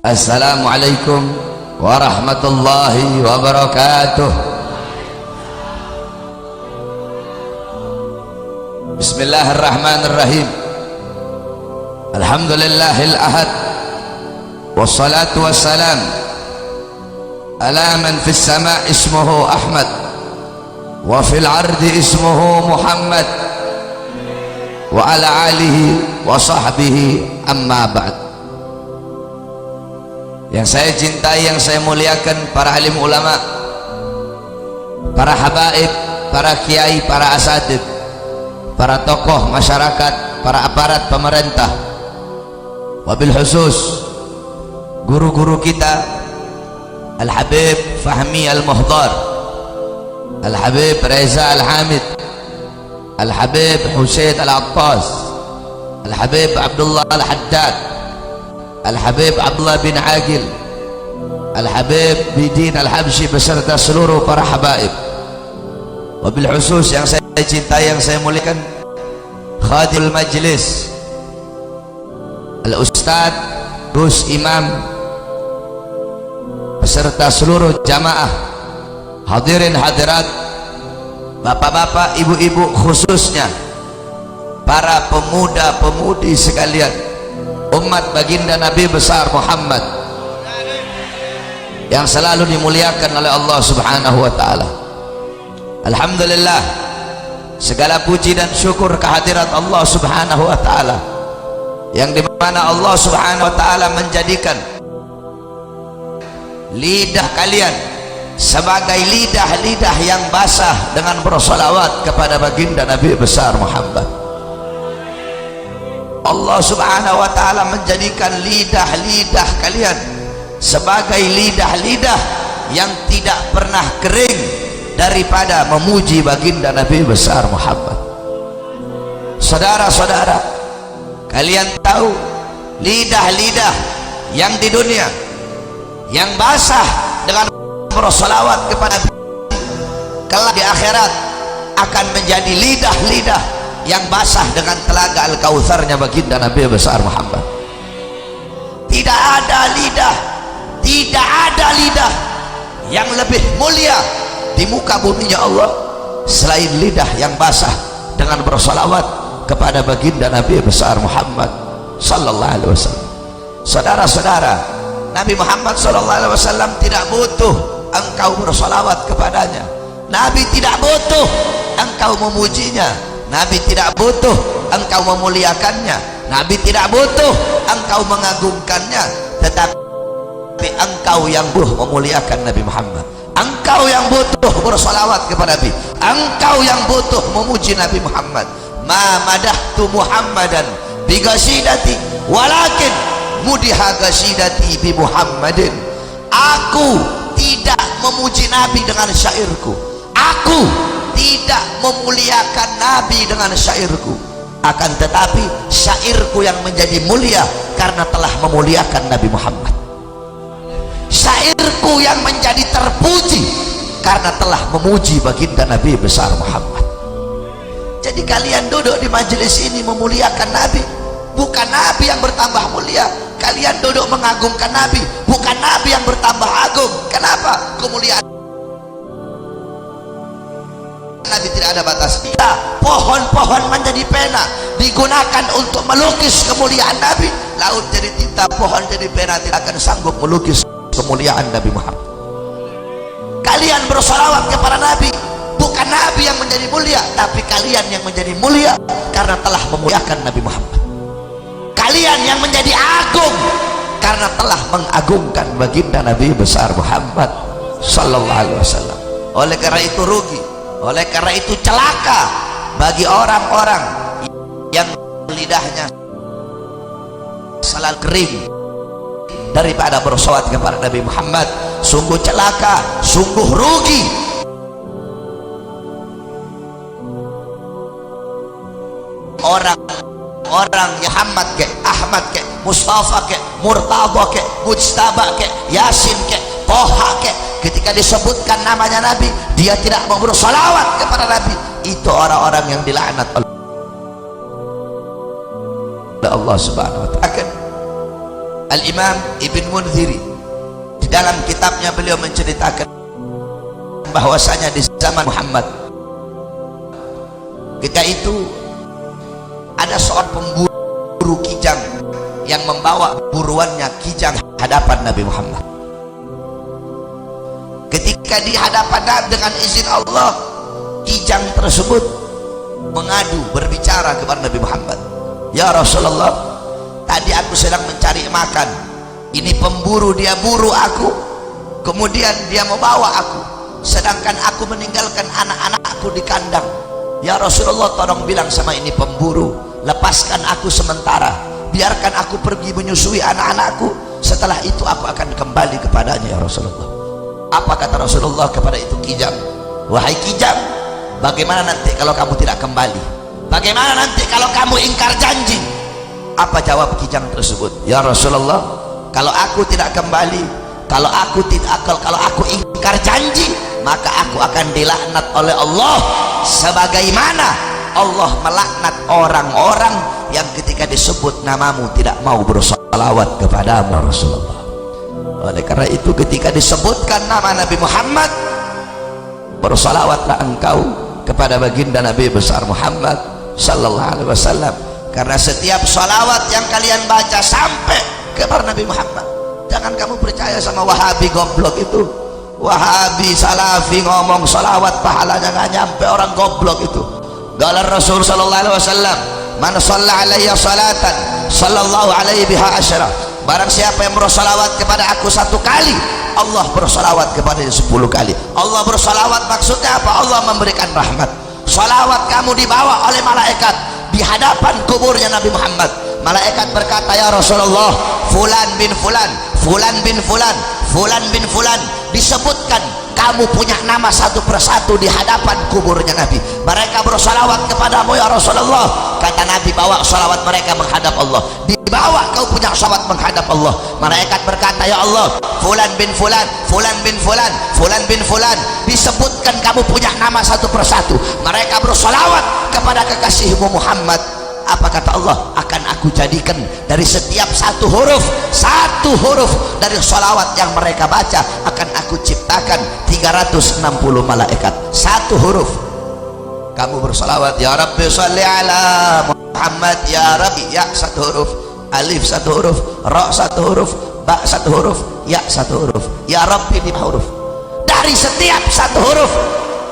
Assalamualaikum warahmatullahi wabarakatuh. Bismillahirrahmanirrahim. Alhamdulillahil ahad, wassalatu wassalam ala man fis sama' ismuhu Ahmad wa fil ardi ismuhu Muhammad wa ala alihi wa sahbihi, amma ba'd. Yang saya cintai, yang saya muliakan, para alim ulama, para habaib, para kiai, para asatid, para tokoh masyarakat, para aparat pemerintah, wabil khusus guru-guru kita, Al-Habib Fahmi Al-Muhdar, Al-Habib Reza Al-Hamid, Al-Habib Husain Al-Attas, Al-Habib Abdullah Al-Haddad, Al-Habib Abdullah bin Agil, Al-Habib Bidin Al-Habsyi beserta seluruh para habaib. Wabil khusus yang saya cintai, yang saya muliakan, Khadimul Majlis Al-Ustadz Gus Imam beserta seluruh jamaah, hadirin hadirat, bapak-bapak, ibu-ibu, khususnya para pemuda-pemudi sekalian, umat baginda Nabi besar Muhammad yang selalu dimuliakan oleh Allah Subhanahu wa ta'ala. Alhamdulillah, segala puji dan syukur kehadirat Allah Subhanahu wa ta'ala, yang dimana Allah Subhanahu wa ta'ala menjadikan lidah kalian sebagai lidah-lidah yang basah dengan bersolawat kepada baginda Nabi besar Muhammad. Allah Subhanahu wa ta'ala menjadikan lidah-lidah kalian sebagai lidah-lidah yang tidak pernah kering daripada memuji baginda Nabi besar Muhammad. Saudara-saudara, kalian tahu lidah-lidah yang di dunia yang basah dengan bersolawat kepada Nabi, kelak di akhirat akan menjadi lidah-lidah yang basah dengan telaga Al-Kautsarnya baginda Nabi besar Muhammad. Tidak ada lidah yang lebih mulia di muka buminya Allah selain lidah yang basah dengan bersolawat kepada baginda Nabi besar Muhammad sallallahu alaihi wasallam. Saudara-saudara, Nabi Muhammad sallallahu alaihi wasallam tidak butuh engkau bersolawat kepadanya. Nabi tidak butuh engkau memujinya. Nabi tidak butuh engkau memuliakannya. Nabi tidak butuh engkau mengagungkannya. Tetapi engkau yang butuh memuliakan Nabi Muhammad. Engkau yang butuh bersolawat kepada Nabi. Engkau yang butuh memuji Nabi Muhammad. Ma madahtu Muhammadan bi qasidati walakin mudiha qasidati bi Muhammadin. Aku tidak memuji Nabi dengan syairku. Aku tidak memuliakan Nabi dengan syairku, akan tetapi syairku yang menjadi mulia karena telah memuliakan Nabi Muhammad. Syairku yang menjadi terpuji karena telah memuji baginda Nabi besar Muhammad. Jadi kalian duduk di majelis ini memuliakan Nabi, bukan Nabi yang bertambah mulia. Kalian duduk mengagungkan Nabi, bukan Nabi yang bertambah agung. Kenapa? Kemuliaan Nabi tidak ada batas. Pohon-pohon menjadi pena digunakan untuk melukis kemuliaan Nabi. Laut jadi tinta, pohon jadi pena tidak akan sanggup melukis kemuliaan Nabi Muhammad. Kalian bersolawat kepada Nabi, bukan Nabi yang menjadi mulia, tapi kalian yang menjadi mulia karena telah memuliakan Nabi Muhammad. Kalian yang menjadi agung karena telah mengagungkan baginda Nabi besar Muhammad sallallahu alaihi wasallam. Oleh karena itu rugi, oleh karena itu celaka bagi orang-orang yang lidahnya selalu kering daripada bersolawat kepada Nabi Muhammad. Sungguh celaka, sungguh rugi. Orang yang Muhammad ke, Ahmad ke, Mustafa ke, Murtadha ke, Mujtaba ke, Yasin ke, Toha ke, ketika disebutkan namanya Nabi dia tidak mau bersolawat kepada Nabi. Itu orang-orang yang dilaknat oleh Allah Subhanahu wa ta'ala. Al-Imam Ibn Munziri di dalam kitabnya beliau menceritakan bahwasanya di zaman Muhammad ketika itu ada seorang pemburu kijang yang membawa buruannya kijang hadapan Nabi Muhammad. Ketika di hadapan Nabi dengan izin Allah, kijang tersebut mengadu, berbicara kepada Nabi Muhammad, ya Rasulullah, tadi aku sedang mencari makan, ini pemburu, dia buru aku, kemudian dia membawa aku, sedangkan aku meninggalkan anak-anakku di kandang. Ya Rasulullah, tolong bilang sama ini pemburu, lepaskan aku sementara, biarkan aku pergi menyusui anak-anakku, setelah itu aku akan kembali kepadanya ya Rasulullah. Apa kata Rasulullah kepada itu kijang? Wahai kijang, bagaimana nanti kalau kamu tidak kembali? Bagaimana nanti kalau kamu ingkar janji? Apa jawab kijang tersebut? Ya Rasulullah, kalau aku tidak kembali, kalau aku ingkar janji, maka aku akan dilaknat oleh Allah sebagaimana Allah melaknat orang-orang yang ketika disebut namamu tidak mau bersalawat kepadamu Rasulullah. Oleh karena itu ketika disebutkan nama Nabi Muhammad, bersalawatlah engkau kepada baginda Nabi besar Muhammad sallallahu alaihi wasallam, karena setiap salawat yang kalian baca sampai kepada Nabi Muhammad. Jangan kamu percaya sama Wahabi goblok itu, Wahabi Salafi ngomong salawat pahalanya nggak nyampe, orang goblok itu. Qala Rasul sallallahu alaihi wasallam, man shalla alayya salatan sallallahu alaihi biha asyara. Barang siapa yang bersalawat kepada aku 1 kali, Allah bersalawat kepadanya 10 kali. Allah bersalawat maksudnya apa? Allah memberikan rahmat. Salawat kamu dibawa oleh malaikat di hadapan kuburnya Nabi Muhammad. Malaikat berkata, ya Rasulullah, fulan bin fulan, fulan bin fulan, fulan bin fulan, disebutkan kamu punya nama satu persatu di hadapan kuburnya Nabi. Mereka bersalawat kepadamu ya Rasulullah. Kata Nabi, bawa salawat mereka menghadap Allah. Dibawa kau punya salawat menghadap Allah. Malaikat berkata, ya Allah, fulan bin fulan, fulan bin fulan, fulan bin fulan, disebutkan kamu punya nama satu persatu. Mereka bersalawat kepada kekasihmu Muhammad. Apa kata Allah? Akan aku jadikan dari setiap satu huruf dari salawat yang mereka baca, akan aku ciptakan 360 malaikat. 1 huruf kamu bersalawat, ya Rabbi sholli ala Muhammad, ya Rabbi, ya 1 huruf, alif 1 huruf, ra 1 huruf, ba 1 huruf, ya 1 huruf, ya Rabbi 5 huruf. Dari setiap 1 huruf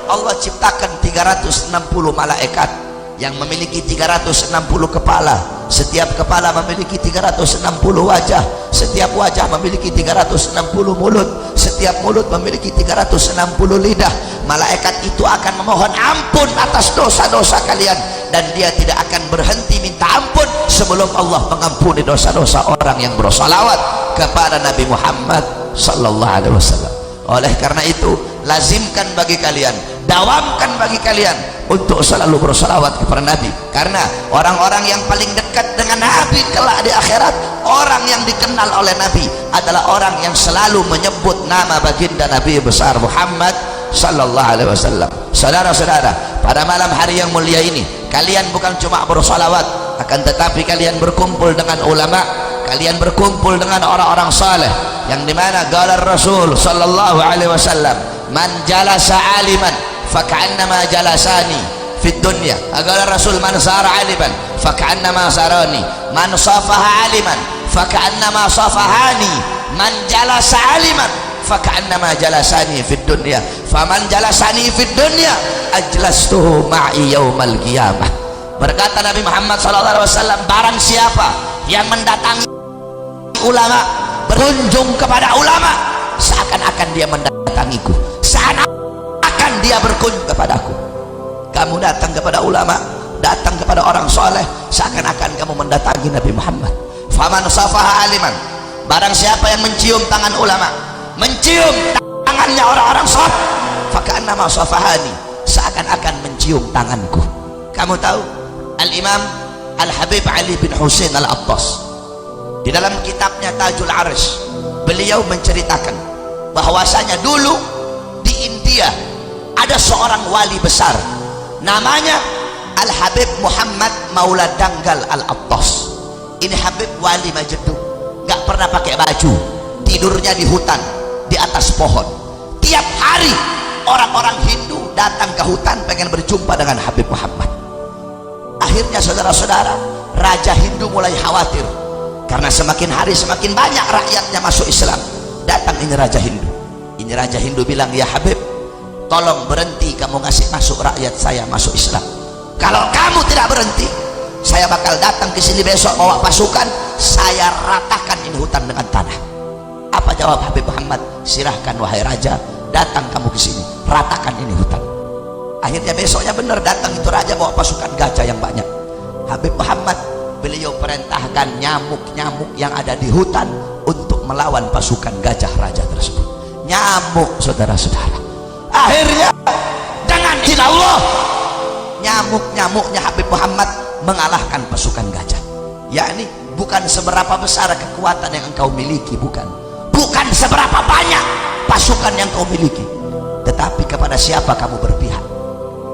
Allah ciptakan 360 malaikat yang memiliki 360 kepala. Setiap kepala memiliki 360 wajah. Setiap wajah memiliki 360 mulut. Setiap mulut memiliki 360 lidah. Malaikat itu akan memohon ampun atas dosa-dosa kalian, dan dia tidak akan berhenti minta ampun sebelum Allah mengampuni dosa-dosa orang yang bersalawat kepada Nabi Muhammad sallallahu alaihi wasallam. Oleh karena itu, lazimkan bagi kalian, dawamkan bagi kalian untuk selalu bersalawat kepada Nabi, karena orang-orang yang paling dekat dengan Nabi kelak di akhirat, orang yang dikenal oleh Nabi adalah orang yang selalu menyebut nama baginda Nabi besar Muhammad sallallahu alaihi wasallam. Saudara-saudara, pada malam hari yang mulia ini, kalian bukan cuma bersalawat, akan tetapi kalian berkumpul dengan ulama, kalian berkumpul dengan orang-orang saleh, yang dimana qala Rasul sallallahu alaihi wasallam, man jalasa aliman faka'annama jalasani fid dunya. Qala Rasul, man sara aliman faka'annama sarani, man safaha aliman faka'annama safahani, man jalasa aliman faka'annama jalasani fid dunya, faman jalasani fid dunya ajlastuhu ma'i yaumal qiyamah. Berkata Nabi Muhammad sallallahu alaihi wasallam, barang siapa yang mendatangi ulama, berkunjung kepada ulama, seakan-akan dia mendatangiku, seakan-akan dia berkunjung kepadaku. Kamu datang kepada ulama, datang kepada orang soleh, seakan-akan kamu mendatangi Nabi Muhammad. Faman safaha aliman, barang siapa yang mencium tangan ulama, mencium tangannya orang-orang soleh, faka'annama safahani, seakan-akan mencium tanganku. Kamu tahu Al-Imam Al-Habib Ali bin Husain Al-Attas di dalam kitabnya Tajul Arsh, beliau menceritakan bahwasanya dulu di India ada seorang wali besar namanya Al-Habib Muhammad Maula Danggal Al-Attas. Ini Habib wali Majdu, nggak pernah pakai baju, tidurnya di hutan, di atas pohon. Tiap hari orang-orang Hindu datang ke hutan pengen berjumpa dengan Habib Muhammad. Akhirnya saudara-saudara, raja Hindu mulai khawatir karena semakin hari semakin banyak rakyatnya masuk Islam. Datang ini raja Hindu. Ini raja Hindu bilang, ya Habib, tolong berhenti kamu ngasih masuk rakyat saya masuk Islam. Kalau kamu tidak berhenti, saya bakal datang ke sini besok bawa pasukan, saya ratakan ini hutan dengan tanah. Apa jawab Habib Muhammad? Silahkan wahai raja, datang kamu ke sini, ratakan ini hutan. Akhirnya besoknya benar datang itu raja bawa pasukan gajah yang banyak. Habib Muhammad, beliau perintahkan nyamuk-nyamuk yang ada di hutan untuk melawan pasukan gajah raja tersebut. Nyamuk, saudara-saudara. Akhirnya dengan izin Allah, nyamuk-nyamuknya Habib Muhammad mengalahkan pasukan gajah. Yakni bukan seberapa besar kekuatan yang engkau miliki, bukan seberapa banyak pasukan yang kau miliki, tetapi kepada siapa kamu berpihak.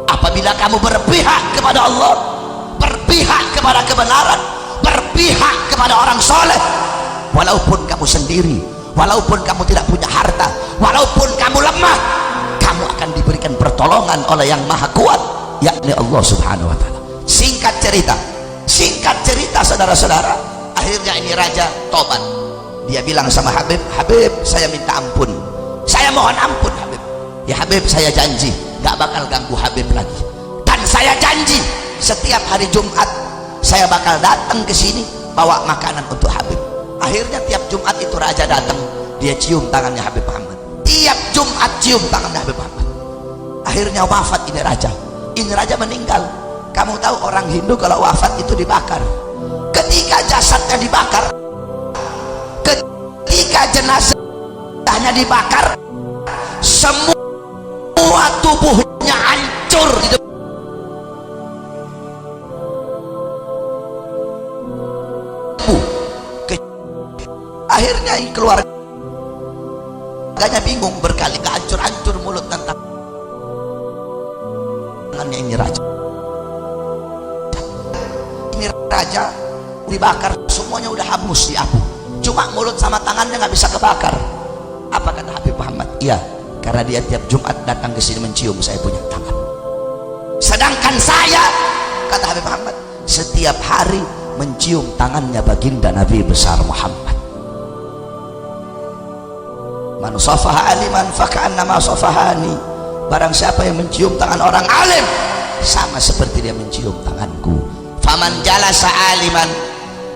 Apabila kamu berpihak kepada Allah, berpihak kepada kebenaran, berpihak kepada orang soleh, walaupun kamu sendiri, walaupun kamu tidak punya harta, walaupun kamu lemah, kamu akan diberikan pertolongan oleh yang maha kuat, yakni Allah subhanahu wa ta'ala. Singkat cerita saudara-saudara, akhirnya ini raja tobat. Dia bilang sama Habib, Habib, saya minta ampun, saya mohon ampun Habib. Ya Habib, saya janji gak bakal ganggu Habib lagi, dan saya janji setiap hari Jumat saya bakal datang ke sini bawa makanan untuk Habib. Akhirnya tiap Jumat itu raja datang, dia cium tangannya Habib Muhammad. Tiap Jumat cium tangannya Habib Muhammad. Akhirnya wafat ini raja. Ini raja meninggal. Kamu tahu orang Hindu kalau wafat itu dibakar. Ketika jasadnya dibakar, ketika jenazahnya dibakar, semua tubuhnya hancur di depan. Akhirnya keluarganya bingung, berkali hancur-hancur mulut dan tangannya ini raja. Ini raja dibakar, semuanya udah habis di abu, cuma mulut sama tangannya nggak bisa kebakar. Apa kata Habib Muhammad? Iya, karena dia tiap Jumat datang ke sini mencium saya punya tangan. Sedangkan saya, kata Habib Muhammad, setiap hari mencium tangannya baginda Nabi besar Muhammad. Man safaha aliman faka'annama safahani. Barang siapa yang mencium tangan orang alim, sama seperti dia mencium tanganku. Faman jalasa aliman,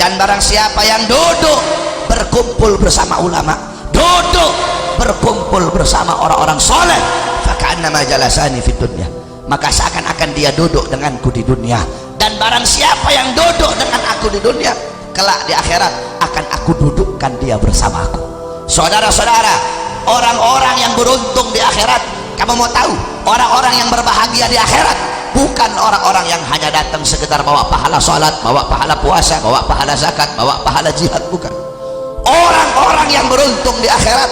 dan barang siapa yang duduk berkumpul bersama ulama, duduk berkumpul bersama orang-orang soleh, faka'annama jalasani fid dunya, maka seakan-akan dia duduk denganku di dunia. Dan barang siapa yang duduk dengan aku di dunia, kelak di akhirat akan aku dudukkan dia bersamaku. Saudara-saudara, orang-orang yang beruntung di akhirat, kamu mau tahu orang-orang yang berbahagia di akhirat bukan orang-orang yang hanya datang sekedar bawa pahala sholat, bawa pahala puasa, bawa pahala zakat, bawa pahala jihad, bukan. Orang-orang yang beruntung di akhirat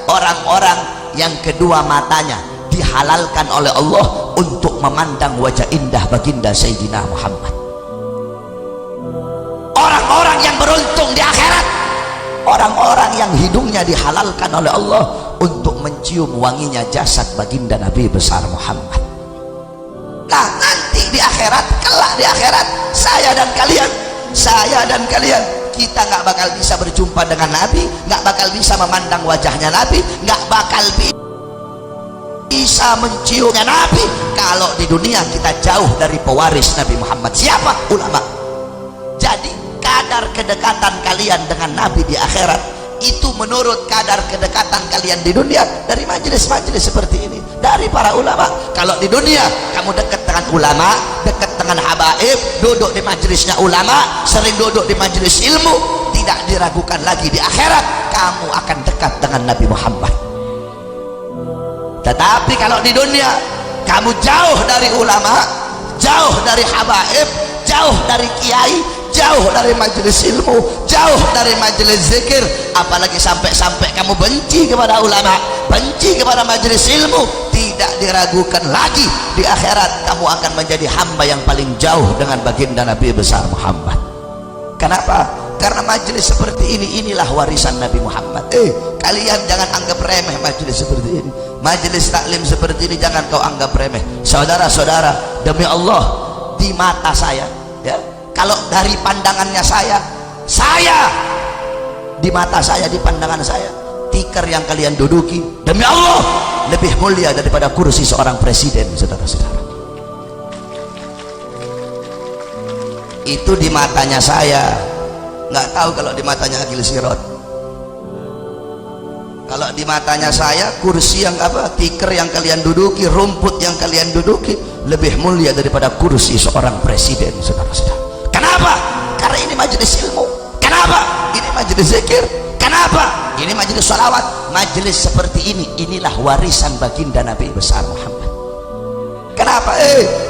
orang-orang yang kedua matanya dihalalkan oleh Allah untuk memandang wajah indah baginda Sayyidina Muhammad. Orang-orang yang beruntung di akhirat orang-orang yang hidungnya dihalalkan oleh Allah untuk mencium wanginya jasad baginda Nabi besar Muhammad. Nah, nanti di akhirat, kelak di akhirat, saya dan kalian kita nggak bakal bisa berjumpa dengan Nabi, nggak bakal bisa memandang wajahnya Nabi, nggak bakal bisa menciumnya Nabi kalau di dunia kita jauh dari pewaris Nabi Muhammad. Siapa? Ulama. Jadi kadar kedekatan kalian dengan Nabi di akhirat itu menurut kadar kedekatan kalian di dunia dari majelis-majelis seperti ini, dari para ulama. Kalau di dunia kamu dekat dengan ulama, dekat dengan habaib, duduk di majelisnya ulama, sering duduk di majelis ilmu, tidak diragukan lagi di akhirat kamu akan dekat dengan Nabi Muhammad. Tetapi kalau di dunia kamu jauh dari ulama, jauh dari habaib, jauh dari kiai, jauh dari majelis ilmu, jauh dari majelis zikir, apalagi sampai kamu benci kepada ulama, benci kepada majelis ilmu, tidak diragukan lagi di akhirat kamu akan menjadi hamba yang paling jauh dengan baginda Nabi besar Muhammad. Kenapa? Karena majelis seperti inilah warisan Nabi Muhammad. Kalian jangan anggap remeh majelis seperti ini. Majelis taklim seperti ini jangan kau anggap remeh. Saudara-saudara, demi Allah, di mata saya, ya, kalau dari pandangannya saya di mata saya, di pandangan saya, tikar yang kalian duduki demi Allah lebih mulia daripada kursi seorang presiden, saudara-saudara. Itu di matanya saya. Nggak tahu kalau di matanya Agil Sirot. Kalau di matanya saya, kursi yang tikar yang kalian duduki, rumput yang kalian duduki lebih mulia daripada kursi seorang presiden, saudara-saudara. Kenapa? Karena ini majelis ilmu. Kenapa? Ini majelis zikir. Kenapa? Ini majelis salawat. Majelis seperti inilah warisan baginda Nabi besar Muhammad. Kenapa?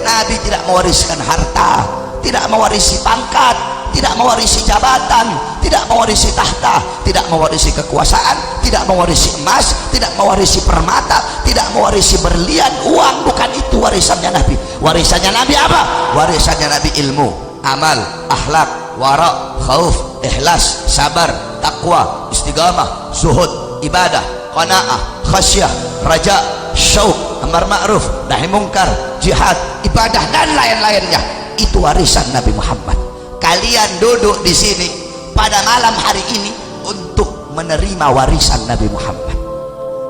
Nabi tidak mewariskan harta, tidak mewarisi pangkat, tidak mewarisi jabatan, tidak mewarisi tahta, tidak mewarisi kekuasaan, tidak mewarisi emas, tidak mewarisi permata, tidak mewarisi berlian, uang. Bukan itu warisannya Nabi. Warisannya Nabi apa? Warisannya Nabi ilmu, amal, akhlak, wara, khauf, ikhlas, sabar, takwa, istiqamah, zuhud, ibadah, qanaah, khasyah, raja, syauq, amar ma'ruf, nahi mungkar, jihad, ibadah, dan lain-lainnya. Itu warisan Nabi Muhammad. Kalian duduk di sini pada malam hari ini untuk menerima warisan Nabi Muhammad.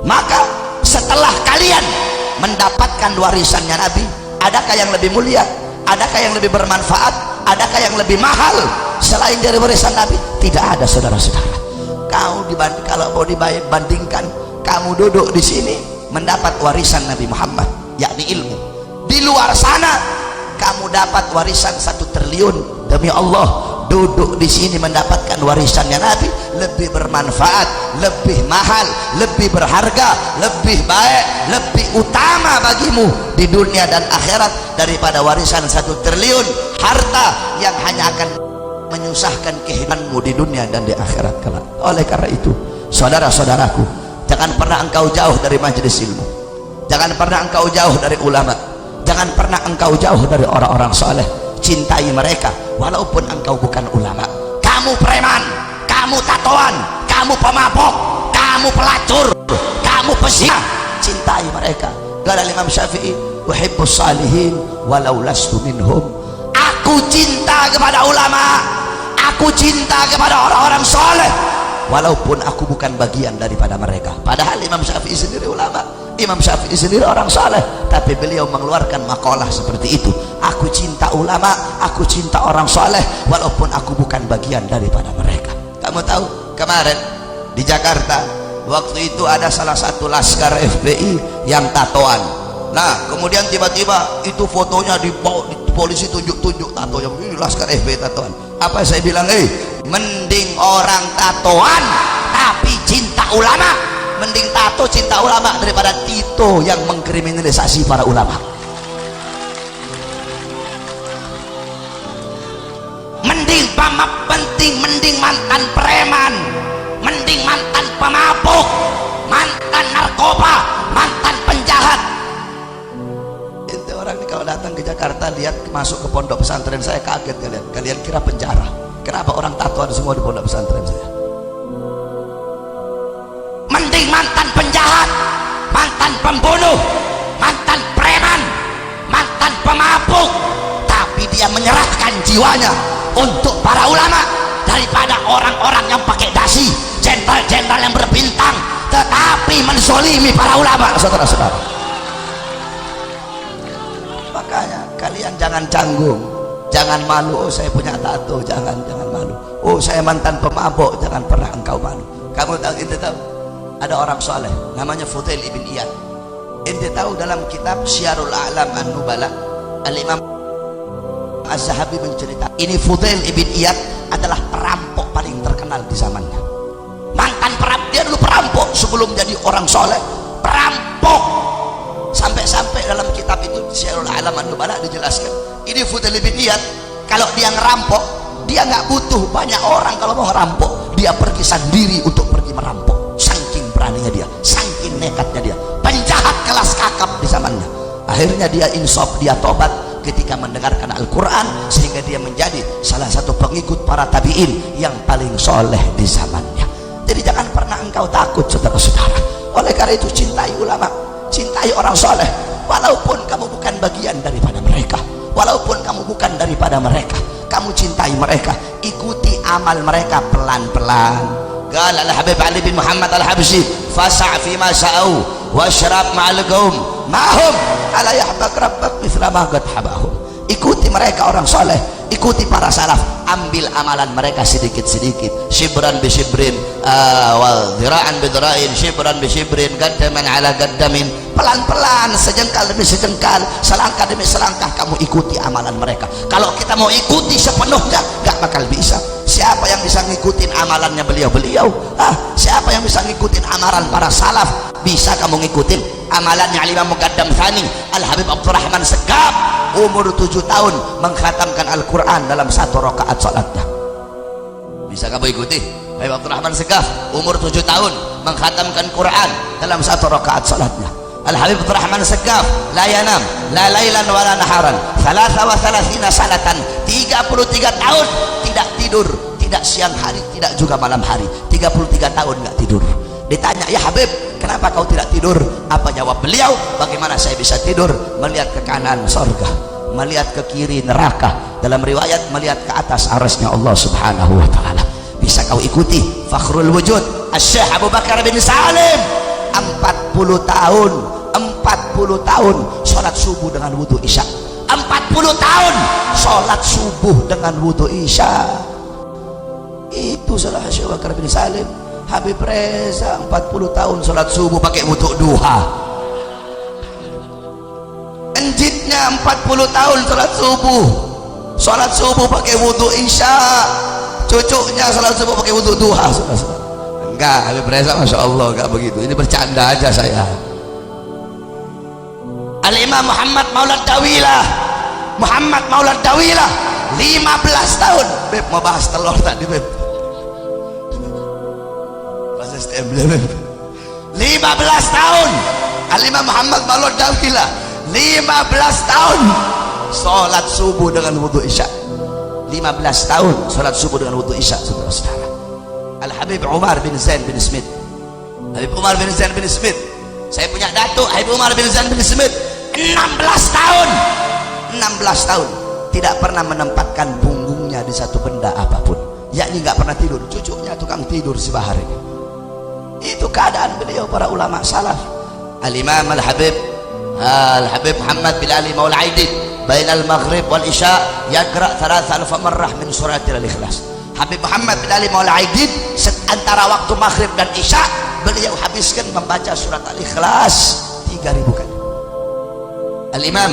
Maka setelah kalian mendapatkan warisannya Nabi, adakah yang lebih mulia? Adakah yang lebih bermanfaat? Adakah yang lebih mahal selain dari warisan Nabi? Tidak ada, saudara-saudara. Kalau mau dibandingkan, kamu duduk di sini mendapat warisan Nabi Muhammad, yakni ilmu. Di luar sana kamu dapat warisan 1 triliun. Demi Allah, duduk di sini mendapatkan warisannya Nabi lebih bermanfaat, lebih mahal, lebih berharga, lebih baik, lebih utama bagimu di dunia dan akhirat daripada warisan 1 triliun harta yang hanya akan menyusahkan kehidupanmu di dunia dan di akhirat kelak. Oleh karena itu, saudara-saudaraku, jangan pernah engkau jauh dari majelis ilmu, jangan pernah engkau jauh dari ulama, jangan pernah engkau jauh dari orang-orang saleh. Cintai mereka walaupun engkau bukan ulama. Kamu preman, kamu tatoan, kamu pemabok, kamu pelacur, kamu pezina, cintai mereka. Kata Imam Syafi'i, uhibbus salihin walau lastu minhum. Aku cinta kepada ulama, aku cinta kepada orang-orang soleh walaupun aku bukan bagian daripada mereka. Padahal Imam Syafi'i sendiri ulama, Imam Syafi'i sendiri orang saleh, tapi beliau mengeluarkan makalah seperti itu. Aku cinta ulama, aku cinta orang saleh walaupun aku bukan bagian daripada mereka. Kamu tahu kemarin di Jakarta waktu itu ada salah satu laskar FBI yang tatoan. Nah kemudian tiba-tiba itu fotonya di polisi tunjuk-tunjuk tatonya, ini laskar FBI tatoan. Apa saya bilang? Mending orang tatoan tapi cinta ulama, mending tato cinta ulama daripada Tito yang mengkriminalisasi para ulama. Mending mantan preman, mending mantan pemabuk, mantan narkoba, mantan penjahat. Itu orang ini kalau datang ke Jakarta lihat masuk ke pondok pesantren saya kaget kalian kira penjara. Kenapa orang tatoan semua di pondok pesantren saya? Mending mantan penjahat, mantan pembunuh, mantan preman, mantan pemabuk, tapi dia menyerahkan jiwanya untuk para ulama daripada orang-orang yang pakai dasi, jenderal-jenderal yang berbintang tetapi menzolimi para ulama, saudara-saudara. Makanya kalian jangan canggung, jangan malu. Oh saya punya tato, jangan malu. Oh saya mantan pemabuk, jangan pernah engkau malu. Kamu tahu, ente tahu ada orang soleh namanya Fudail ibn Iyad. Ente tahu dalam kitab Syiarul A'lam An-Nubala Al-Imam Az-Zahabi mencerita ini Fudail ibn Iyad adalah perampok paling terkenal di zamannya. Mantan perampok, dia dulu perampok sebelum jadi orang soleh, perampok. Sampai-sampai dalam kitab itu Syiarul A'lam An-Nubala dijelaskan ini Fudail ibn Iyad kalau dia ngerampok, dia nggak butuh banyak orang. Kalau mau ngerampok, dia pergi sendiri untuk pergi merampok. Saking beraninya dia, saking nekatnya dia, penjahat kelas kakap di zamannya. Akhirnya dia insaf, dia tobat. ketika mendengarkan Al-Quran, sehingga dia menjadi salah satu pengikut para tabi'in yang paling soleh di zamannya. Jadi jangan pernah engkau takut, saudara-saudara. Oleh karena itu cintai ulama, cintai orang soleh, walaupun kamu bukan bagian daripada mereka, walaupun kamu bukan daripada mereka, kamu cintai mereka, ikuti amal mereka pelan-pelan. Qala al-Habib Ali bin Muhammad al-Habsyi, fasa' fi ma sa'au washrab ma'al qaum ma'hum ala yahbak rabbak mithla ma qad habahum. Ikuti mereka orang soleh, ikuti para salaf, ambil amalan mereka sedikit-sedikit, shibran bi shibrin wa dhira'an bi dhira'in, shibran bi shibrin, gaddaman ala gaddamin, pelan-pelan, sejengkal demi sejengkal, selangkah demi selangkah kamu ikuti amalan mereka. Kalau kita mau ikuti sepenuhnya gak bakal bisa. Siapa yang bisa ngikutin amalannya beliau-beliau? Siapa yang bisa ngikutin amalan para salaf? Bisa kamu ngikutin amalannya Imam Muqaddam Tsani Al-Habib Abdurrahman Segaf, umur 7 tahun mengkhatamkan Al-Quran dalam 1 rakaat salatnya. Bisa kamu ikuti Habib Abdurrahman Segaf, umur 7 tahun mengkhatamkan Quran dalam 1 rakaat salatnya. Al-Habib Abdurrahman Segaf la yanam la lailan wa la naharan 33 sanatan, 33 tahun tidak tidur, tidak siang hari, tidak juga malam hari, 33 tahun nggak tidur. Ditanya, ya Habib, kenapa kau tidak tidur? Apa jawab beliau? Bagaimana saya bisa tidur? Melihat ke kanan surga, melihat ke kiri neraka, dalam riwayat melihat ke atas arasnya Allah subhanahu wa ta'ala. Bisa kau ikuti Fakhrul Wujud Syekh Abu Bakar bin Salim, 40 tahun sholat subuh dengan wudu isya, 40 tahun sholat subuh dengan wudu isya. Itu salah Syekh Abu Bakar bin Salim. Habib Reza 40 tahun sholat subuh pakai wudu duha. Enjitnya 40 tahun sholat subuh pakai wudu isya. Cucunya sholat subuh pakai wudu duha. Enggak, Habib Reza Masya Allah enggak begitu, ini bercanda aja saya. Al-Imam Muhammad Maulad Dawilah 15 tahun. Beb mau bahas telur tadi Beb, bahas STM Beb. 15 tahun Al-Imam Muhammad Maulad Dawilah 15 tahun sholat subuh dengan wudu isya. 15 tahun sholat subuh dengan wudu isya, saudara-saudara. Al-Habib Umar bin Zain bin Smith, Habib Umar bin Zain bin Smith, saya punya datuk Habib Umar bin Zain bin Smith, 16 tahun tidak pernah menempatkan punggungnya di satu benda apapun, yakni nggak pernah tidur. Cucunya tukang tidur sebahari. Itu keadaan beliau para ulama salaf. Al-Imam Al-Habib Muhammad bin Ali Maula Aidid bainal maghrib wal isya yaqra 3000 marrah min suratil Ikhlas. Habib Muhammad bin Ali Maula Aidid antara waktu maghrib dan isya beliau habiskan membaca surat Al-Ikhlas 3000 kali. Al-Imam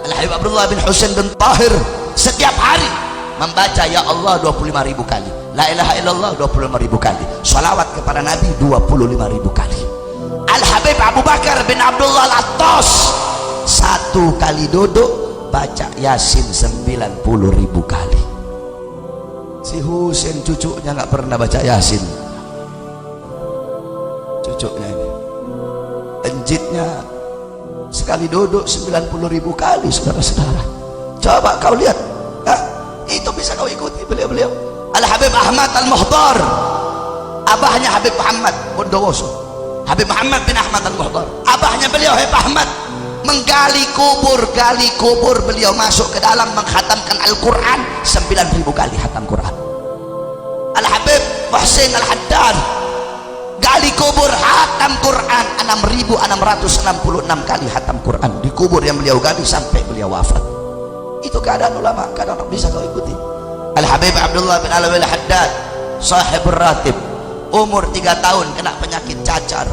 Al-Habib Abdullah bin Husain bin Tahir setiap hari membaca ya Allah 25.000 kali, la ilaha illallah 25.000 kali, salawat kepada Nabi 25.000 kali. Al-Habib Abu Bakar bin Abdullah Al-Attas satu kali duduk baca Yasin 90.000 kali. Si Husain cucunya nggak pernah baca Yasin, cucunya ini. Enjitnya sekali duduk 90.000 kali, saudara-saudara. Coba kau lihat, itu bisa kau ikuti beliau-beliau. Al-Habib Ahmad Al-Muhdar, abahnya Habib Muhammad Bondowoso, Habib Muhammad bin Ahmad Al-Muhdar, abahnya beliau Habib Ahmad, menggali kubur beliau masuk ke dalam menghatamkan Al-Quran 9.000 kali hatam Quran. Al-Habib Muhsin Al-Haddad gali kubur hatam Quran 6.666 kali hatam Quran di kubur yang beliau gali sampai beliau wafat. Itu keadaan ulama, keadaan bisa kau ikuti. Al-Habib Abdullah bin Alwi Al-Haddad sahibur ratib, umur 3 tahun kena penyakit cacar,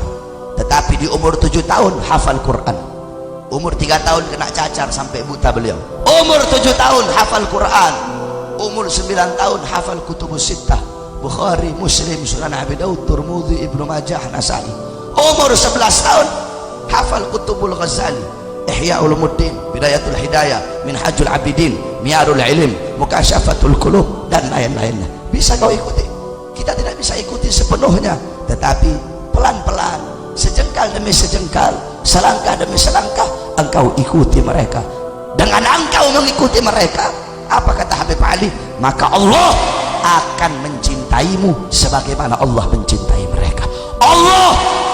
tetapi di umur 7 tahun hafal Quran. Umur 3 tahun kena cacar sampai buta beliau, umur 7 tahun hafal Quran. Umur 9 tahun hafal kutubus sittah, Bukhari, Muslim, Sunan Abi Daud, Tirmidzi, Ibnu Majah, Nasai. Umur 11 tahun hafal Kutubul Ghazali, Ihya Ulumuddin, Bidayatul Hidayah, Minhajul Abidin, Miyarul Ilm, Mukasyafatul Qulub, dan lain-lainnya. Bisa kau ikuti. Kita tidak bisa ikuti sepenuhnya, tetapi pelan-pelan, sejengkal demi sejengkal, selangkah demi selangkah engkau ikuti mereka. Dengan engkau mengikuti mereka, apa kata Habib Ali? Maka Allah akan mencintaimu sebagaimana Allah mencintai mereka. Allah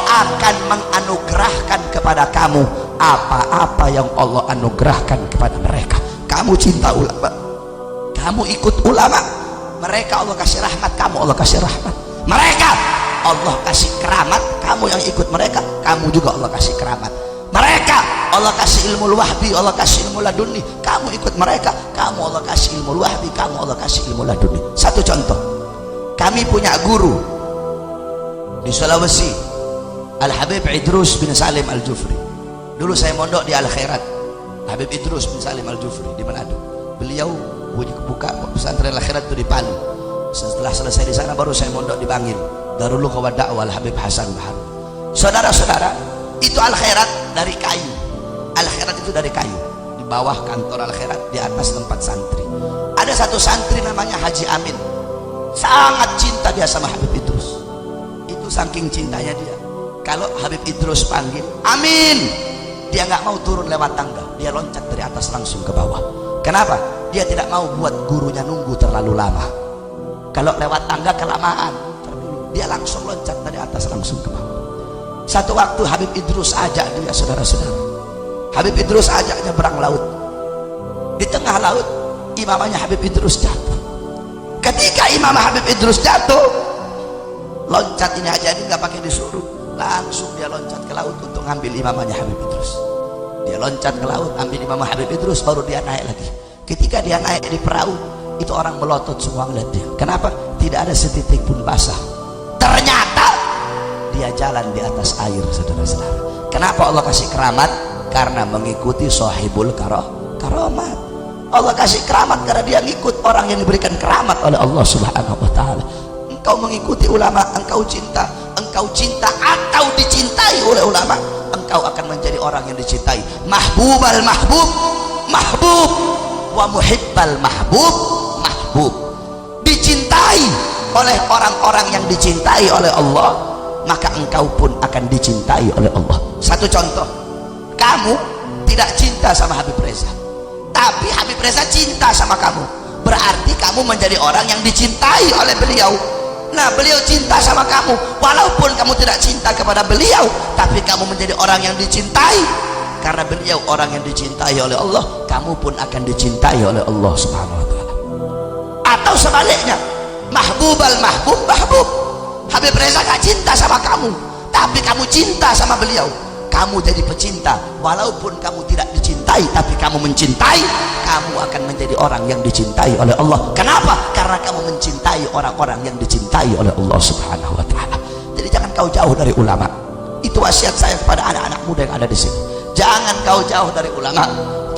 akan menganugerahkan kepada kamu apa-apa yang Allah anugerahkan kepada mereka. Kamu cinta ulama, kamu ikut ulama, mereka Allah kasih rahmat, kamu Allah kasih rahmat. Mereka Allah kasih keramat, kamu yang ikut mereka, kamu juga Allah kasih keramat. Mereka Allah kasih ilmu wahbi, Allah kasih ilmu laduni, kamu ikut mereka, kamu Allah kasih ilmu wahbi, kamu Allah kasih ilmu laduni. Satu contoh, kami punya guru di Sulawesi, Al-Habib Idrus bin Salim Al-Jufri. Dulu saya mondok di Al-Khairat, Habib Idrus bin Salim Al-Jufri di Manado. Beliau buka pesantren Al-Khairat itu di Palu. Setelah selesai di sana baru saya mondok di Bangil, Darul Lughah wa Da'wah Al-Habib Hasan Bahar. Saudara-saudara, itu Al-Khairat dari kayu. Al-Khairat itu dari kayu. Di bawah kantor Al-Khairat, di atas tempat santri. Ada satu santri namanya Haji Amin. Sangat cinta dia sama Habib Idrus. Itu saking cintanya dia, kalau Habib Idrus panggil Amin, dia nggak mau turun lewat tangga, dia loncat dari atas langsung ke bawah. Kenapa? Dia tidak mau buat gurunya nunggu terlalu lama. Kalau lewat tangga kelamaan, dia langsung loncat dari atas langsung ke bawah. Satu waktu Habib Idrus ajak dia, saudara-saudara, Habib Idrus ajak nyebrang laut. Di tengah laut imamnya Habib Idrus jatuh. Ketika imam Habib Idrus jatuh, loncat ini aja, ini nggak pakai disuruh, langsung dia loncat ke laut untuk ngambil imamnya Habib Idrus. Dia loncat ke laut ambil imam Habib Idrus, baru dia naik lagi. Ketika dia naik di perahu, itu orang melotot semua melihat dia. Kenapa? Tidak ada setitik pun basah. Ternyata dia jalan di atas air, saudara-saudara. Kenapa Allah kasih keramat? Karena mengikuti sahibul karamat. Allah kasih keramat karena dia ngikut orang yang diberikan keramat oleh Allah Subhanahu wa taala. Engkau mengikuti ulama, engkau cinta atau dicintai oleh ulama, engkau akan menjadi orang yang dicintai. Mahbubal mahbub, mahbub, wa muhibbal mahbub, mahbub. Dicintai oleh orang-orang yang dicintai oleh Allah, maka engkau pun akan dicintai oleh Allah. Satu contoh, kamu tidak cinta sama Habib Reza, tapi Habib Reza cinta sama kamu, berarti kamu menjadi orang yang dicintai oleh beliau. Nah, beliau cinta sama kamu, walaupun kamu tidak cinta kepada beliau, tapi kamu menjadi orang yang dicintai. Karena beliau orang yang dicintai oleh Allah, kamu pun akan dicintai oleh Allah Subhanahu wa taala. Atau sebaliknya, mahbubal mahbub, mahbub. Habib Reza gak cinta sama kamu, tapi kamu cinta sama beliau, kamu jadi pecinta. Walaupun kamu tidak dicintai, tapi kamu mencintai, kamu akan menjadi orang yang dicintai oleh Allah. Kenapa? Karena kamu mencintai orang-orang yang dicintai oleh Allah Subhanahu wa taala. Jadi jangan kau jauh dari ulama. Itu wasiat saya kepada anak-anak muda yang ada di sini. Jangan kau jauh dari ulama,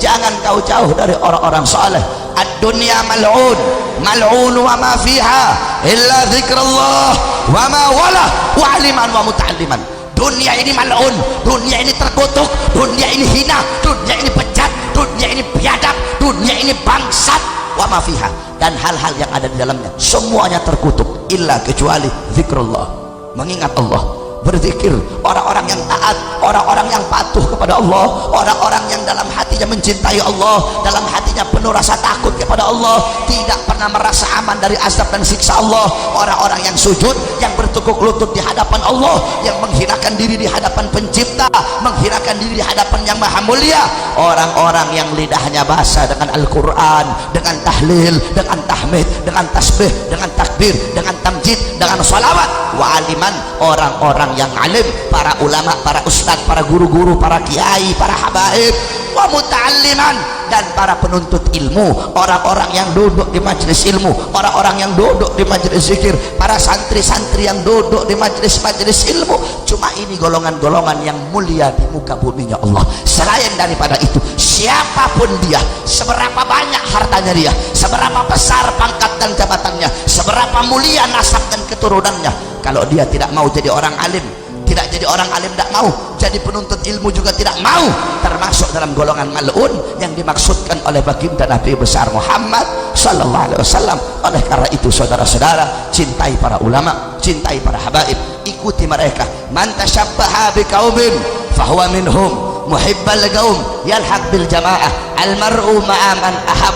jangan kau jauh dari orang-orang saleh. Ad-dunya mal'un, mal'un wa ma fiha illa dzikrullah wa ma wala wa aliman wa muta'alliman. Dunia ini mal'un, dunia ini terkutuk, dunia ini hina, dunia ini bejat, dunia ini biadab, dunia ini bangsat, wa ma fiha, dan hal-hal yang ada di dalamnya semuanya terkutuk, illa kecuali zikrullah, mengingat Allah, berzikir. Orang-orang yang taat, orang-orang yang patuh kepada Allah, orang-orang yang dalam hatinya mencintai Allah, dalam hatinya penuh rasa takut kepada Allah, tidak pernah merasa aman dari azab dan siksa Allah. Orang-orang yang sujud, yang bertekuk lutut di hadapan Allah, yang menghinakan diri di hadapan pencipta, menghinakan diri di hadapan yang maha mulia. Orang-orang yang lidahnya basah dengan Al-Quran, dengan tahlil, dengan tahmid, dengan tasbih, dengan takbir, dengan tamjid, dengan salawat. Wa aliman, orang-orang yang alim, para ulama, para ustadz, para guru-guru, para kiai, para habaib. Wa muta'alliman, dan para penuntut ilmu, orang-orang yang duduk di majelis ilmu, orang-orang yang duduk di majelis zikir, para santri-santri yang duduk di majelis-majelis ilmu. Cuma ini golongan-golongan yang mulia di muka buminya Allah. Selain daripada itu, siapapun dia, seberapa banyak hartanya dia, seberapa besar pangkat dan jabatannya, seberapa mulia nasab dan keturunannya, kalau dia tidak mau jadi orang alim, tidak jadi orang alim, tidak mau jadi penuntut ilmu juga tidak mau, termasuk dalam golongan mal'un yang dimaksudkan oleh baginda Nabi besar Muhammad sallallahu alaihi wasallam. Oleh karena itu, saudara-saudara, cintai para ulama, cintai para habaib, ikuti mereka. Man tasyabbaha biqaumin fahuwa minhum, muhibbal liqaum yalhaq bil jamaah, al mar'u ma'a man ahab.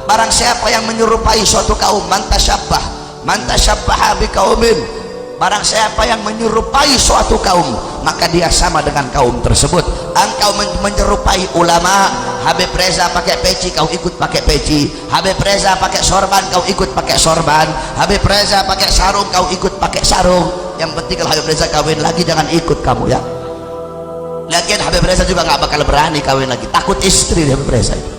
Barang siapa yang menyerupai suatu kaum, man tashabbaha biqaumin, barang siapa yang menyerupai suatu kaum maka dia sama dengan kaum tersebut. Engkau menyerupai ulama, Habib Reza pakai peci kau ikut pakai peci, Habib Reza pakai sorban kau ikut pakai sorban, Habib Reza pakai sarung kau ikut pakai sarung. Yang penting kalau Habib Reza kawin lagi jangan ikut kamu ya. Lagian Habib Reza juga nggak bakal berani kawin lagi, takut istri Habib Reza itu.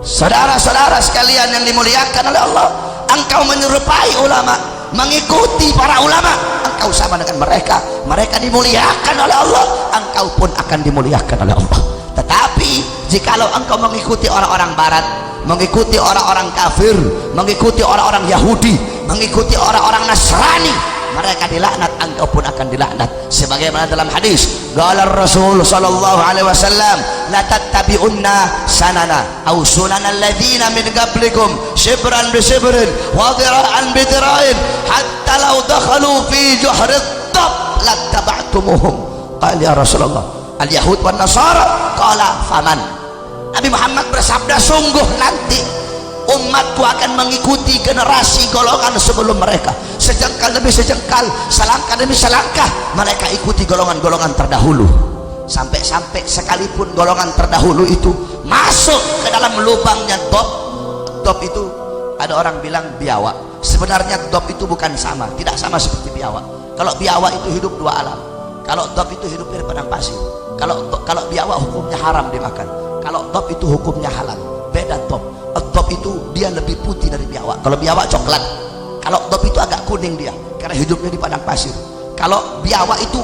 Saudara-saudara sekalian yang dimuliakan oleh Allah, engkau menyerupai ulama, mengikuti para ulama, engkau sama dengan mereka. Mereka dimuliakan oleh Allah, engkau pun akan dimuliakan oleh Allah. Tetapi jikalau engkau mengikuti orang-orang barat, mengikuti orang-orang kafir, mengikuti orang-orang Yahudi, mengikuti orang-orang Nasrani, mereka dilaknat, engkau pun akan dilaknat. Sebagaimana dalam hadis, qala Rasul sallallahu alaihi wasallam, la tattabi'unna sanana aw sunanal ladzina min qablikum shibran bi shibrin wa dhira'an bi dhira'in hatta law dakhalu fi juhri ad-dab lattaba'tumuhum. Qala ya Rasulullah, al yahud wan nasara, qala faman. Nabi Muhammad bersabda, sungguh nanti umatku akan mengikuti generasi golongan sebelum mereka, sejengkal demi sejengkal, selangkah demi selangkah mereka ikuti golongan-golongan terdahulu, sampai-sampai sekalipun golongan terdahulu itu masuk ke dalam lubangnya dop itu ada orang bilang biawak. Sebenarnya dop itu bukan sama, tidak sama seperti biawak. Kalau biawak itu hidup dua alam, kalau dop itu hidup di padang pasir. Kalau biawak hukumnya haram dimakan, kalau dop itu hukumnya halal. Beda dop. Dop itu dia lebih putih dari biawak. Kalau biawak coklat, kalau dop itu agak kuning dia karena hidupnya di padang pasir. Kalau biawak itu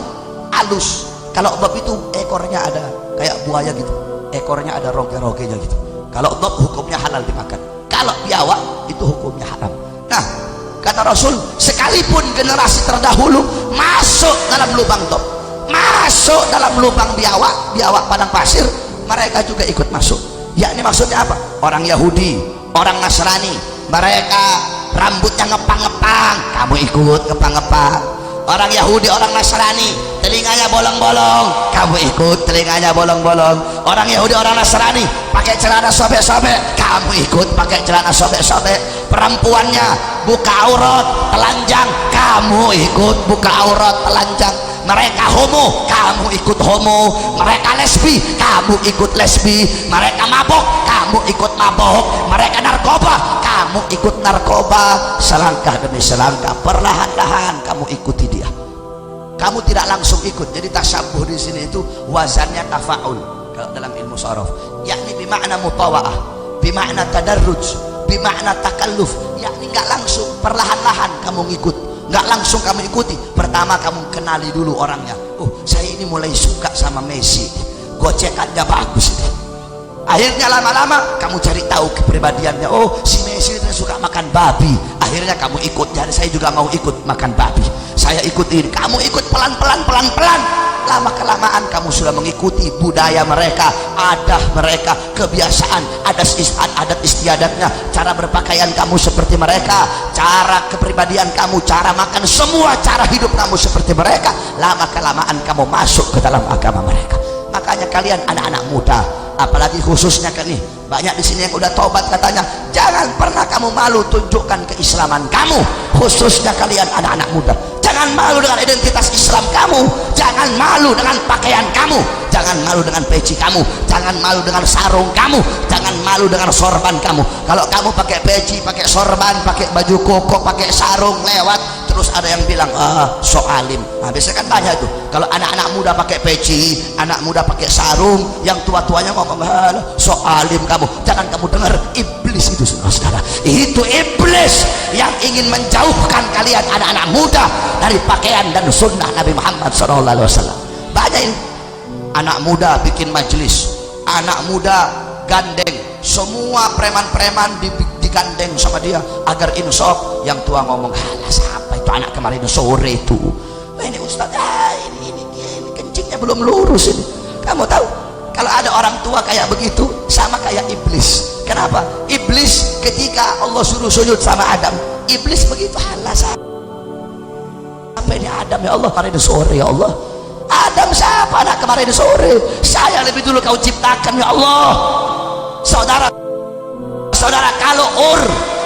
halus, kalau dop itu ekornya ada kayak buaya gitu, ekornya ada roge-rogenya gitu. Kalau dop hukumnya halal dimakan, kalau biawak itu hukumnya haram. Nah, kata Rasul, sekalipun generasi terdahulu masuk dalam lubang dop, masuk dalam lubang biawak padang pasir, mereka juga ikut masuk. Yakni maksudnya apa? Orang Yahudi, orang Nasrani, mereka rambutnya ngepang-ngepang, kamu ikut ngepang-ngepang. Orang Yahudi, orang Nasrani, telinganya bolong-bolong, kamu ikut telinganya bolong-bolong. Orang Yahudi, orang Nasrani pakai celana sobek-sobek, kamu ikut pakai celana sobek-sobek. Perempuannya buka aurat telanjang, kamu ikut buka aurat telanjang. Mereka homo, kamu ikut homo. Mereka lesbi, kamu ikut lesbi. Mereka mabok, kamu ikut mabok. Mereka narkoba, kamu ikut narkoba. Selangkah demi selangkah, perlahan-lahan kamu ikuti dia. Kamu tidak langsung ikut. Jadi tasyabuh di sini itu wazannya tafaul kalau dalam ilmu sharaf, yakni bimakna mutawa'ah, bimakna tadarruj, bimakna takalluf, yakni nggak langsung, perlahan-lahan kamu ngikut. Nggak langsung kamu ikuti. Pertama kamu kenali dulu orangnya. Oh, saya ini mulai suka sama Messi, gocekannya bagus ini. Akhirnya lama-lama kamu cari tahu kepribadiannya. Oh, si Messi itu suka makan babi. Akhirnya kamu ikut. Jadi saya juga mau ikut makan babi, saya ikut ini. Kamu ikut pelan-pelan, pelan-pelan. Lama kelamaan kamu sudah mengikuti budaya mereka, adat mereka, kebiasaan, adat istiadatnya, cara berpakaian kamu seperti mereka, cara kepribadian kamu, cara makan, semua cara hidup kamu seperti mereka. Lama kelamaan kamu masuk ke dalam agama mereka. Makanya kalian anak-anak muda, apalagi khususnya kan nih, banyak di sini yang udah tobat katanya, jangan pernah kamu malu tunjukkan keislaman kamu. Khususnya kalian anak-anak muda, jangan malu dengan identitas Islam kamu, jangan malu dengan pakaian kamu, jangan malu dengan peci kamu, jangan malu dengan sarung kamu, jangan malu dengan sorban kamu. Kalau kamu pakai peci, pakai sorban, pakai baju koko, pakai sarung lewat, terus ada yang bilang sok alim. Nah, biasanya kan banyak tuh, kalau anak-anak muda pakai peci, anak muda pakai sarung, yang tua-tuanya ngomong sok alim kamu. Jangan kamu dengar, iblis itu saudara, itu iblis yang ingin menjauhkan kalian anak-anak muda dari pakaian dan sunnah Nabi Muhammad SAW. Banyak ini anak muda bikin majelis, anak muda gandeng, semua preman-preman digandeng sama dia agar insaf. Yang tua ngomong, alah siapa itu anak kemarin sore itu, ini ustaz, ini kencingnya belum lurus ini. Kamu tahu kalau ada orang tua kayak begitu sama kayak iblis. Kenapa? Iblis ketika Allah suruh sujud sama Adam, iblis begitu, alah sampai ini Adam ya Allah hari ini sore ya Allah, Adam siapa? Anak kemarin sore. Saya lebih dulu kau ciptakan ya Allah. Saudara, kalau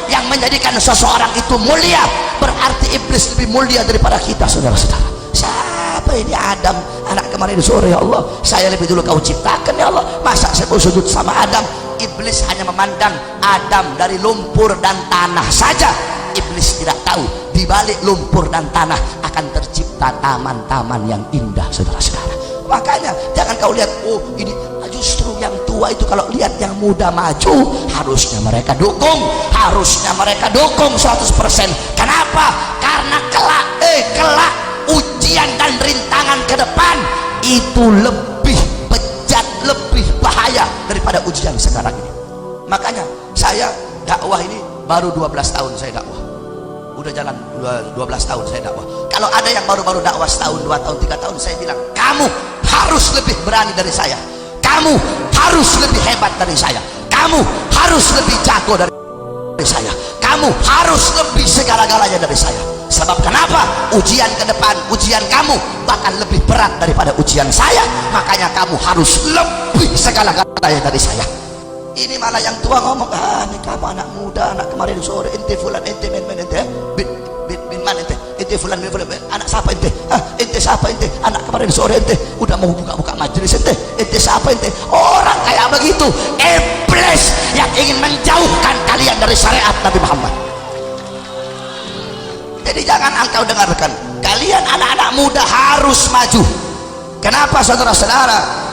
yang menjadikan seseorang itu mulia, berarti iblis lebih mulia daripada kita, saudara-saudara. Siapa ini? Adam, anak kemarin sore ya Allah. Saya lebih dulu kau ciptakan ya Allah. Masa saya mau sujud sama Adam? Iblis hanya memandang Adam dari lumpur dan tanah saja. Iblis tidak tahu di balik lumpur dan tanah akan tercipta taman-taman yang indah, saudara-saudara. Makanya jangan kau lihat, oh ini justru yang tua itu kalau lihat yang muda maju, harusnya mereka dukung 100%. Kenapa? Karena kelak ujian dan rintangan ke depan itu lebih bejat, lebih bahaya daripada ujian sekarang ini. Makanya saya dakwah ini baru 12 tahun saya dakwah. Udah jalan 12 tahun saya dakwah. Kalau ada yang baru-baru dakwah setahun, 2 tahun, 3 tahun, saya bilang kamu harus lebih berani dari saya, kamu harus lebih hebat dari saya, kamu harus lebih jago dari saya, kamu harus lebih segala-galanya dari saya. Sebab kenapa? Ujian ke depan, ujian kamu bakal lebih berat daripada ujian saya. Makanya kamu harus lebih segala-galanya dari saya. Ini malah yang tua ngomong, ini kamu anak muda, anak kemarin sore, ente fulan, ente men ente, bin man ente fulan, anak siapa ente? Ente siapa ente? Anak kemarin sore ente, udah mau buka majelis ente siapa ente? Orang kayak begitu, iblis yang ingin menjauhkan kalian dari syariat Nabi Muhammad. Jadi jangan engkau dengarkan, kalian anak-anak muda harus maju. Kenapa, saudara-saudara?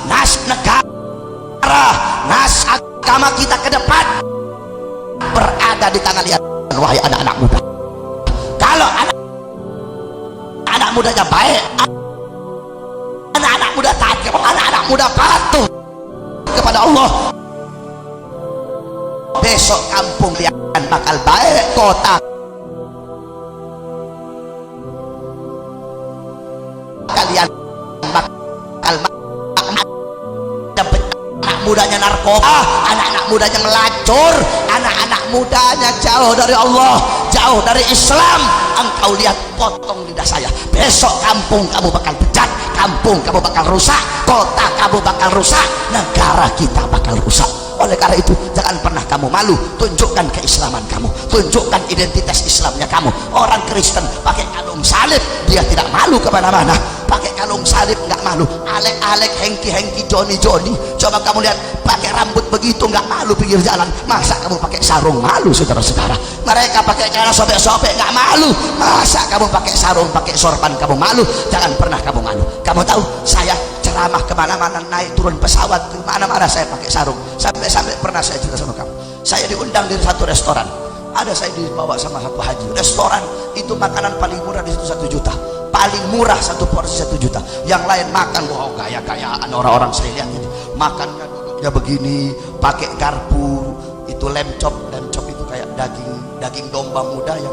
Nas negara, nas agama kita ke depan berada di tangan kalian, wahai anak-anak muda. Kalau anak mudanya baik, anak-anak muda taat, anak-anak muda patuh kepada Allah, besok kampung kalian bakal baik, kota kalian bakal mudanya narkoba, anak-anak mudanya melacur, anak-anak mudanya jauh dari Allah, jauh dari Islam. Engkau lihat potong lidah saya, besok kampung kamu bakal bejat, kampung kamu bakal rusak, kota kamu bakal rusak, negara kita bakal rusak. Oleh karena itu jangan pernah kamu malu, tunjukkan keislaman kamu, tunjukkan identitas Islamnya kamu. Orang Kristen pakai kalung salib, dia tidak malu kemana-mana, pakai kalung salib nggak malu, alek-alek, hengki-hengki, joni-joni. Coba kamu lihat, pakai rambut begitu nggak malu pinggir jalan, masa kamu pakai sarung malu, saudara-saudara? Mereka pakai celana sobek-sobek nggak malu, masa kamu pakai sarung, pakai sorban kamu malu? Jangan pernah kamu malu. Kamu tahu saya ceramah kemana-mana, naik turun pesawat kemana-mana saya pakai sarung. Sampai pernah saya cerita sama kamu, saya diundang di satu restoran, ada saya dibawa sama satu haji. Restoran itu makanan paling murah di situ 1 juta, paling murah satu porsi 1 juta. Yang lain makan, wow, gaya-gayaan orang-orang. Saya lihat ini makannya duduknya begini, pakai garpu, itu lemcop itu kayak daging domba muda yang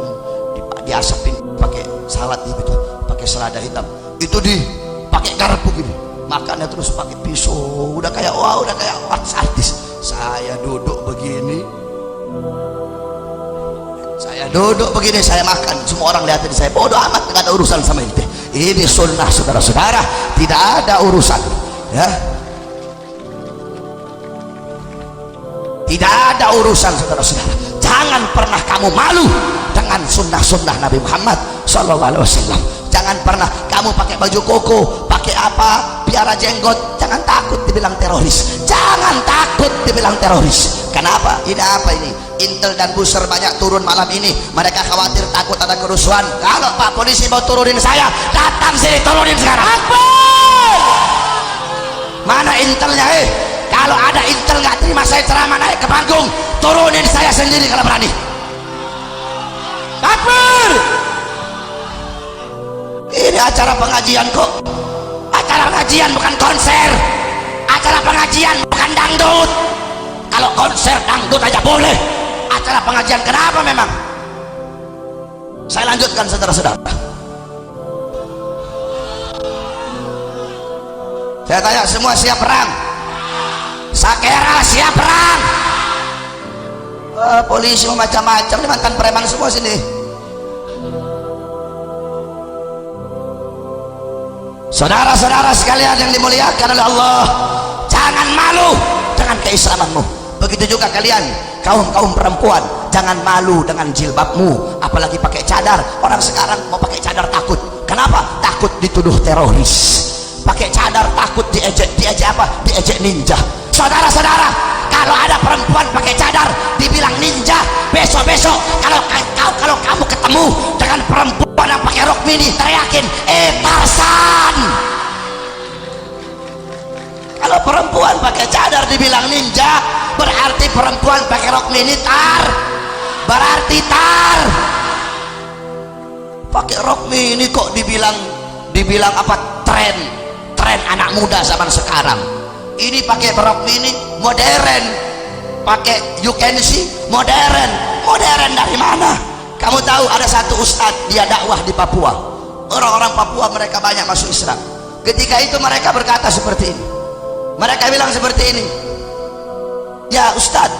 diasapin pakai salad gitu, pakai selada hitam, itu dipakai garpu gini, makannya terus pakai pisau, udah kayak artis. Saya duduk begini, saya makan, semua orang lihatin saya, bodoh amat, nggak ada urusan sama itu. Ini sunnah, saudara-saudara, tidak ada urusan, ya, tidak ada urusan, saudara-saudara. Jangan pernah kamu malu dengan sunnah-sunnah Nabi Muhammad SAW. Jangan pernah kamu pakai baju koko, pakai apa, piara jenggot, jangan takut dibilang teroris, jangan takut dibilang teroris. Kenapa? Ini apa ini? Intel dan Buser banyak turun malam ini, mereka khawatir takut ada kerusuhan. Kalau Pak Polisi mau turunin saya, datang sini, turunin sekarang. Mana intelnya? Kalau ada intel nggak terima saya ceramah naik ke panggung, turunin saya sendiri kalau berani. Takbir! Ini acara pengajian kok, acara pengajian bukan konser, acara pengajian bukan dangdut. Kalau konser dangdut aja boleh, acara pengajian kenapa memang? Saya lanjutkan, saudara-saudara. Saya tanya semua, siap perang? Sakera siap perang? Polisi macam-macam, ini mantan preman semua sini. Saudara-saudara sekalian yang dimuliakan oleh Allah, jangan malu dengan keislamanmu. Begitu juga kalian kaum perempuan, jangan malu dengan jilbabmu, apalagi pakai cadar. Orang sekarang mau pakai cadar takut. Kenapa? Takut dituduh teroris. Pakai cadar takut diejek apa? Diejek ninja. Saudara-saudara, kalau ada perempuan pakai cadar dibilang ninja, besok-besok kalau kamu ketemu dengan perempuan yang pakai rok mini, teriakin Tarzan. Kalau perempuan pakai cadar dibilang ninja, berarti perempuan pakai rok mini berarti tar. Pakai rok mini kok dibilang apa? Tren anak muda zaman sekarang. Ini pakai rok mini modern, pakai you can see modern dari mana? Kamu tahu ada satu ustadz, dia dakwah di Papua. Orang-orang Papua mereka banyak masuk Islam. Ketika itu mereka berkata seperti ini, mereka bilang seperti ini, ya ustadz,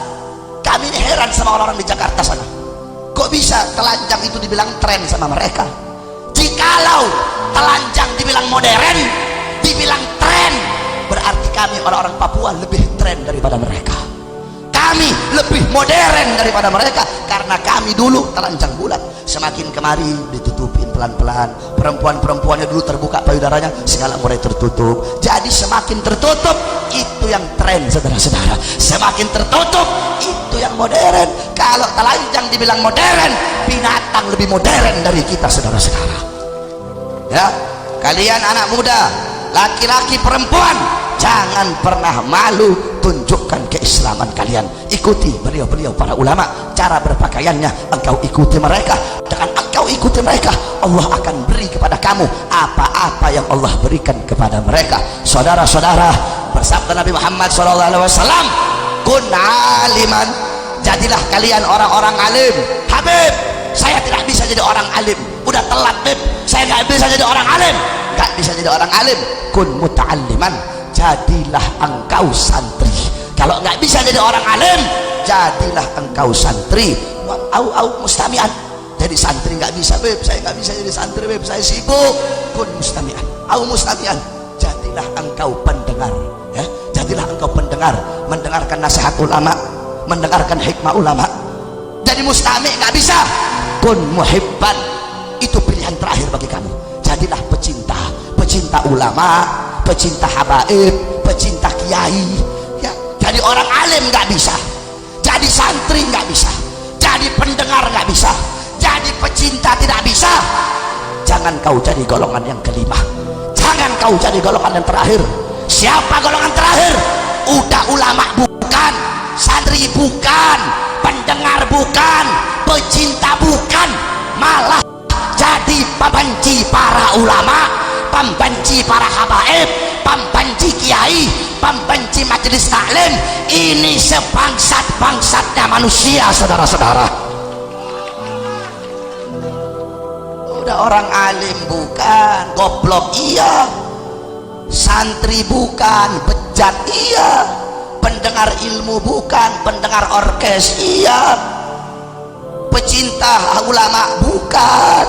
kami ini heran sama orang-orang di Jakarta sana, kok bisa telanjang itu dibilang tren sama mereka? Jikalau telanjang dibilang modern, dibilang tren, berarti kami orang-orang Papua lebih tren daripada mereka. Kami lebih modern daripada mereka, karena kami dulu telanjang bulat. Semakin kemari ditutupin pelan-pelan. Perempuan-perempuannya dulu terbuka payudaranya, sekarang mulai tertutup. Jadi semakin tertutup itu yang tren, saudara-saudara. Semakin tertutup itu yang modern. Kalau telanjang dibilang modern, binatang lebih modern dari kita, saudara-saudara. Ya, kalian anak muda, laki-laki, perempuan, jangan pernah malu, tunjukkan keislaman kalian. Ikuti beliau-beliau para ulama, cara berpakaiannya engkau ikuti mereka. Dengan engkau ikuti mereka, Allah akan beri kepada kamu apa-apa yang Allah berikan kepada mereka. Saudara-saudara, bersabda Nabi Muhammad SAW, kun aliman, jadilah kalian orang-orang alim. Habib, saya tidak bisa jadi orang alim, udah telat Beb, saya nggak bisa jadi orang alim. Nggak bisa jadi orang alim. Kun muta'alliman, jadilah engkau santri. Kalau nggak bisa jadi orang alim, jadilah engkau santri. Au mustami'an, jadi santri nggak bisa Beb, saya nggak bisa jadi santri Beb, saya sibuk. Kun mustami'an, au mustami'an, jadilah engkau pendengar. Ya, jadilah engkau pendengar, mendengarkan nasihat ulama, mendengarkan hikmah ulama. Jadi mustami' nggak bisa. Kun muhibban, itu pilihan terakhir bagi kamu. Jadilah pecinta ulama, pecinta habaib, pecinta kiai. Ya, jadi orang alim nggak bisa, jadi santri nggak bisa, jadi pendengar nggak bisa, jadi pecinta tidak bisa. Jangan kau jadi golongan yang kelima, jangan kau jadi golongan yang terakhir. Siapa golongan terakhir? Udah ulama bukan, santri bukan, pendengar bukan, pecinta bukan, malah jadi pembenci para ulama, pembenci para habaib, pembenci kiai, pembenci majelis taklim. Ini sebangsat-bangsatnya manusia, saudara-saudara. Udah orang alim bukan, goblok iya, santri bukan, bejat iya, pendengar ilmu bukan, pendengar orkes iya, pecinta ulama bukan,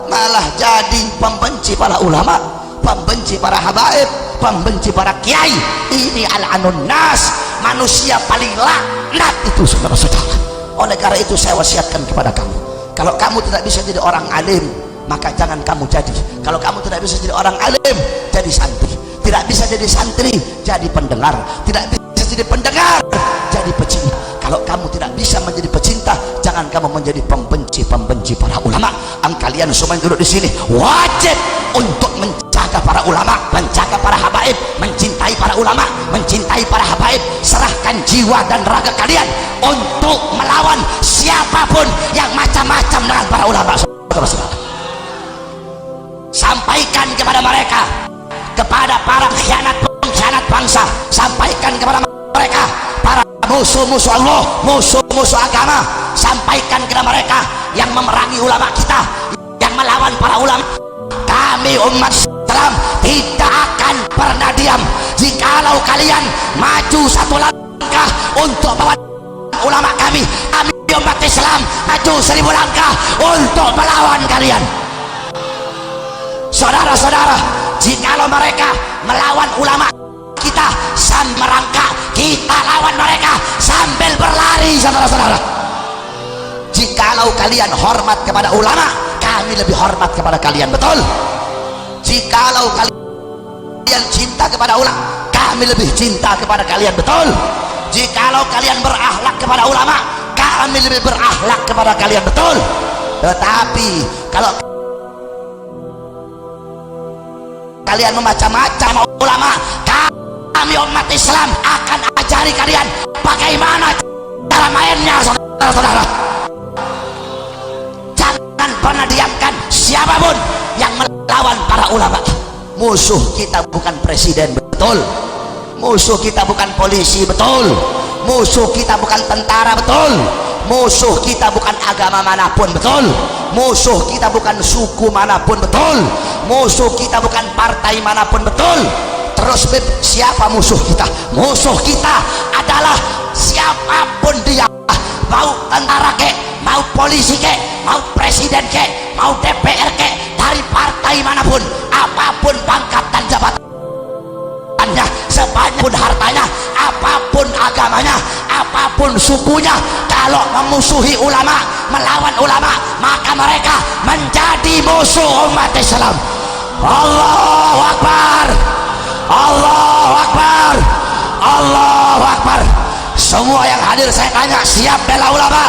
malah jadi pembenci para ulama, pembenci para habaib, pembenci para kiai. Ini al-anun nas, manusia paling laknat itu, saudara-saudara. Oleh karena itu saya wasiatkan kepada kamu, kalau kamu tidak bisa jadi orang alim, maka jangan kamu jadi. Kalau kamu tidak bisa jadi orang alim, jadi santri. Tidak bisa jadi santri, jadi pendengar. Tidak bisa jadi pendengar, jadi pecinta. Kalau kamu tidak bisa menjadi pecinta, jangan kamu menjadi pembenci para ulama. Kalian semua yang duduk di sini wajib untuk menjaga para ulama, menjaga para habaib, mencintai para ulama, mencintai para habaib. Serahkan jiwa dan raga kalian untuk melawan siapapun yang macam-macam dengan para ulama. Sampaikan kepada mereka, kepada para pengkhianat bangsa, sampaikan kepada mereka, para musuh-musuh Allah, musuh-musuh agama, sampaikan kepada mereka yang memerangi ulama kita, yang melawan para ulama. Kami umat Islam tidak akan pernah diam. Jikalau kalian maju satu langkah untuk bawa ulama kami umat Islam maju 1000 langkah untuk melawan kalian. Saudara-saudara, jikalau mereka melawan ulama kita sambil merangkak, kita lawan mereka sambil berlari. Saudara-saudara, jikalau kalian hormat kepada ulama, kami lebih hormat kepada kalian, betul? Jikalau kalian cinta kepada ulama, kami lebih cinta kepada kalian, betul? Jikalau kalian berakhlak kepada ulama, kami lebih berakhlak kepada kalian, betul? Tetapi kalau kalian memacam-macam ulama, kami umat Islam akan ajari kalian bagaimana cara mainnya. Saudara-saudara, jangan pernah diamkan siapapun yang melawan para ulama. Musuh kita bukan presiden, betul? Musuh kita bukan polisi, betul? Musuh kita bukan tentara, betul? Musuh kita bukan agama manapun, betul? Musuh kita bukan suku manapun, betul? Musuh kita bukan partai manapun, betul? Terus siapa musuh kita? Musuh kita adalah siapapun dia, mau tentara kek, mau polisi kek, mau presiden kek, mau DPR kek, dari partai manapun, apapun pangkat dan jabatannya, sebanyak hartanya, apapun agamanya, apapun sukunya, kalau memusuhi ulama, melawan ulama, maka mereka menjadi musuh umat Islam. Allahu Akbar, Allahu Akbar, Allahu Akbar. Semua yang hadir saya tanya, siap bela ulama,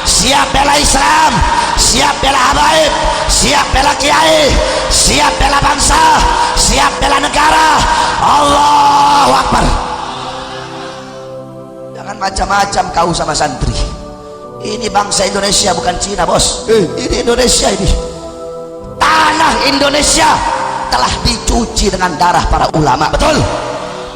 siap bela Islam, siap bela habaib, siap bela kiai, siap bela bangsa, siap bela negara? Allahu Akbar. Jangan macam-macam kau sama santri. Ini bangsa Indonesia, bukan Cina, bos. Ini Indonesia, ini tanah Indonesia telah dicuci dengan darah para ulama, betul?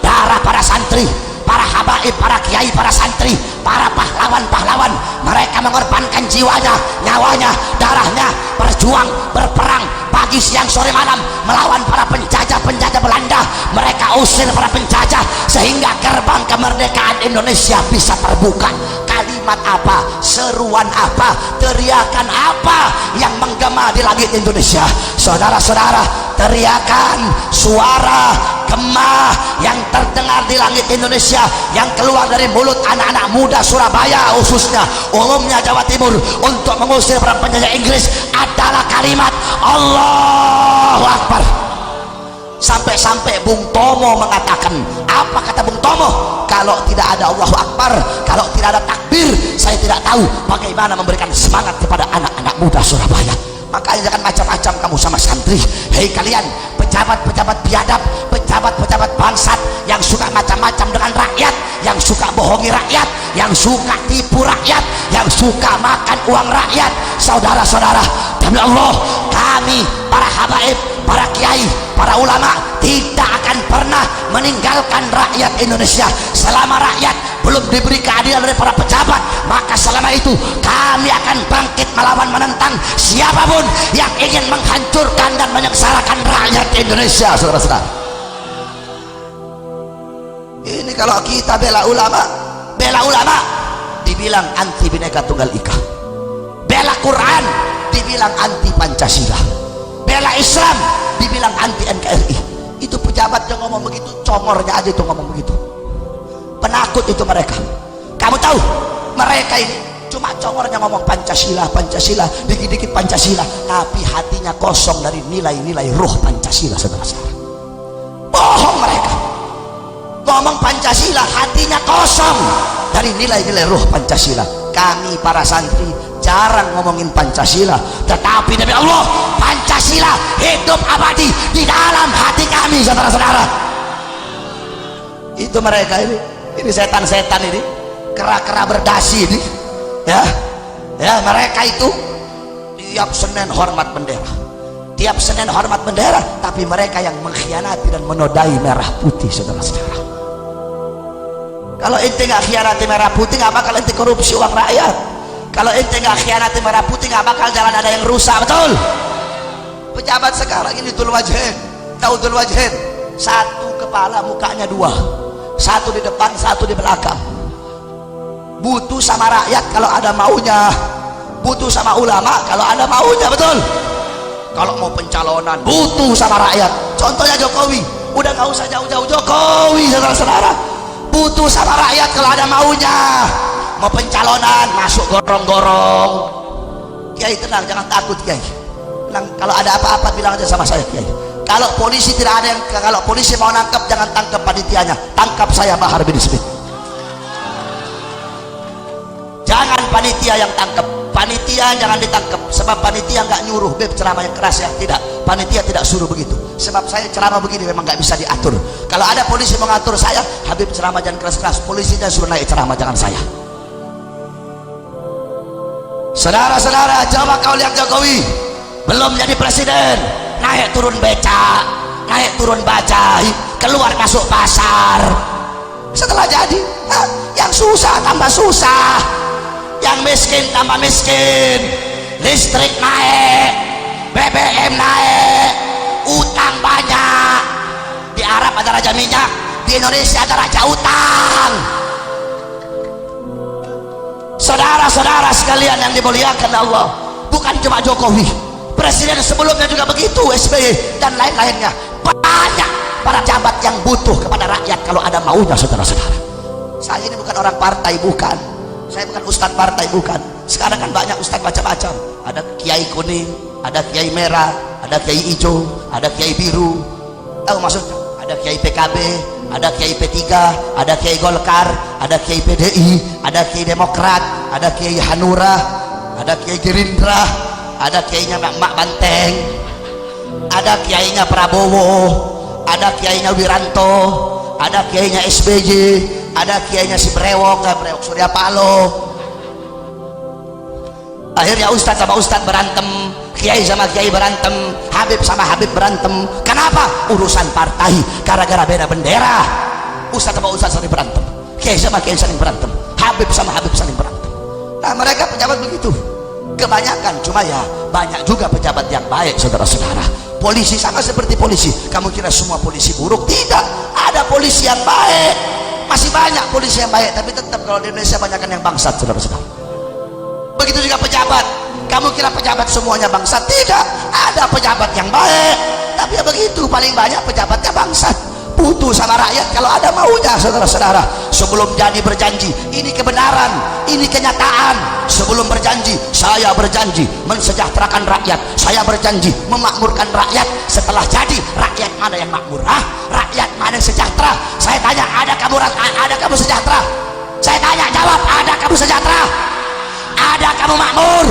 Darah para santri, para habaib, para kiai, para santri, para pahlawan-pahlawan. Mereka mengorbankan jiwanya, nyawanya, darahnya, berjuang, berperang pagi, siang, sore, malam melawan para penjajah-penjajah Belanda. Mereka usir para penjajah sehingga gerbang kemerdekaan Indonesia bisa terbuka. Kalimat apa, seruan apa, teriakan apa yang menggema di langit Indonesia? Saudara-saudara, teriakan, suara, gema yang terdengar di langit Indonesia, yang keluar dari mulut anak-anak muda Surabaya khususnya, umumnya Jawa Timur, untuk mengusir para penjajah Inggris adalah kalimat Allahu Akbar. Sampai-sampai Bung Tomo mengatakan, apa kata Bung Tomo? Kalau tidak ada Allahu Akbar, kalau tidak ada takbir, saya tidak tahu bagaimana memberikan semangat kepada anak-anak muda Surabaya. Makanya jangan macam-macam kamu sama santri. Hei kalian pejabat-pejabat biadab, pejabat-pejabat bangsat yang suka macam-macam dengan rakyat, yang suka bohongi rakyat, yang suka tipu rakyat, yang suka makan uang rakyat. Saudara-saudara, demi Allah, kami para habaib, para kiai, para ulama tidak akan pernah meninggalkan rakyat Indonesia. Selama rakyat belum diberi keadilan dari para pejabat, maka selama itu kami akan bangkit melawan, menentang siapapun yang ingin menghancurkan dan menyengsarakan rakyat Indonesia. Saudara-saudara, ini kalau kita bela ulama dibilang anti Bhinneka Tunggal Ika, bela Quran dibilang anti Pancasila, bela Islam dibilang anti NKRI. Itu pejabat yang ngomong begitu, congornya aja itu ngomong begitu. Penakut itu mereka. Kamu tahu, mereka ini cuma congornya ngomong Pancasila, Pancasila, dikit-dikit Pancasila, tapi hatinya kosong dari nilai-nilai ruh Pancasila. Saudara-saudara, bohong mereka. Ngomong Pancasila, hatinya kosong dari nilai-nilai ruh Pancasila. Kami para santri jarang ngomongin Pancasila, tetapi demi Allah, Pancasila hidup abadi di dalam hati kami. Saudara-saudara, itu mereka ini setan-setan ini, kera-kera berdasi ini, ya mereka itu tiap Senin hormat bendera, tiap Senin hormat bendera, tapi mereka yang mengkhianati dan menodai merah putih. Saudara-saudara, kalau ente nggak khianati merah putih, nggak bakal ente korupsi uang rakyat. Kalau ente nggak khianati merah putih, nggak bakal jalan ada yang rusak, betul? Pejabat sekarang ini Dul Wajhin, tahu Dul Wajhin? Satu kepala, mukanya dua, satu di depan, satu di belakang. butuh sama rakyat kalau ada maunya, butuh sama ulama kalau ada maunya, betul. Kalau mau pencalonan butuh sama rakyat. Contohnya Jokowi, udah nggak usah jauh-jauh, Jokowi saudara-saudara butuh sama rakyat kalau ada maunya. Mau pencalonan masuk gorong-gorong. Kiai tenang, jangan takut Kiai, tenang. Kalau ada apa-apa bilang aja sama saya Kiai. Kalau polisi tidak ada yang, kalau polisi mau nangkap jangan tangkap panitianya, tangkap saya Bahar bin Smith. Jangan panitia yang tangkap, panitia jangan ditangkap, sebab panitia nggak nyuruh beb ceramah yang keras ya, tidak, panitia tidak suruh begitu. Sebab saya ceramah begini memang nggak bisa diatur. Kalau ada polisi mengatur saya, Habib ceramah jangan keras-keras, polisinya suruh naik ceramah, jangan saya. Saudara-saudara, coba kau lihat Jokowi belum jadi presiden, naik turun beca, naik turun bajai, keluar masuk pasar. Setelah jadi, yang susah tambah susah, yang miskin tambah miskin, listrik naik, BBM naik, utang banyak. Di Arab ada raja minyak, di Indonesia ada raja utang. Saudara-saudara sekalian yang dimuliakan Allah, bukan cuma Jokowi, presiden sebelumnya juga begitu, SBY dan lain-lainnya. Banyak para jabat yang butuh kepada rakyat kalau ada maunya, saudara-saudara. Saya ini bukan orang partai, bukan. Saya bukan ustadz partai, bukan. Sekarang kan banyak ustadz macam-macam. Ada kiai kuning, ada kiai merah, ada kiai hijau, ada kiai biru. Tahu maksudnya? Ada kiai PKB, ada kiai P3, ada kiai Golkar, ada kiai PDI, ada kiai Demokrat, ada kiai Hanura, ada kiai Gerindra, ada kiainya Mak Banteng, ada kiainya Prabowo, ada kiainya Wiranto, ada kiainya SBY, ada kiainya si Brewok Surya Paloh. Akhirnya ustadz sama ustadz berantem, kiai sama kiai berantem, Habib sama Habib berantem. Kenapa? Urusan partai, gara-gara beda bendera. Ustadz sama ustadz saling berantem, kiai sama kiai saling berantem, Habib sama Habib saling berantem. Nah mereka pejabat begitu kebanyakan. Cuma ya banyak juga pejabat yang baik, saudara-saudara. Polisi sama seperti polisi. Kamu kira semua polisi buruk? Tidak, ada polisi yang baik, masih banyak polisi yang baik. Tapi tetap kalau di Indonesia banyakkan yang bangsat, saudara-saudara. Begitu juga pejabat. Kamu kira pejabat semuanya bangsat? Tidak, ada pejabat yang baik, tapi ya begitu, paling banyak pejabatnya bangsat. Butuh sama rakyat kalau ada maunya, saudara-saudara. Sebelum jadi berjanji, ini kebenaran, ini kenyataan. Sebelum berjanji, saya berjanji mensejahterakan rakyat, saya berjanji memakmurkan rakyat. Setelah jadi, rakyat mana yang makmur? Rakyat mana yang sejahtera? Saya tanya, ada kamu sejahtera? Saya tanya, jawab, ada kamu sejahtera? Ada kamu makmur?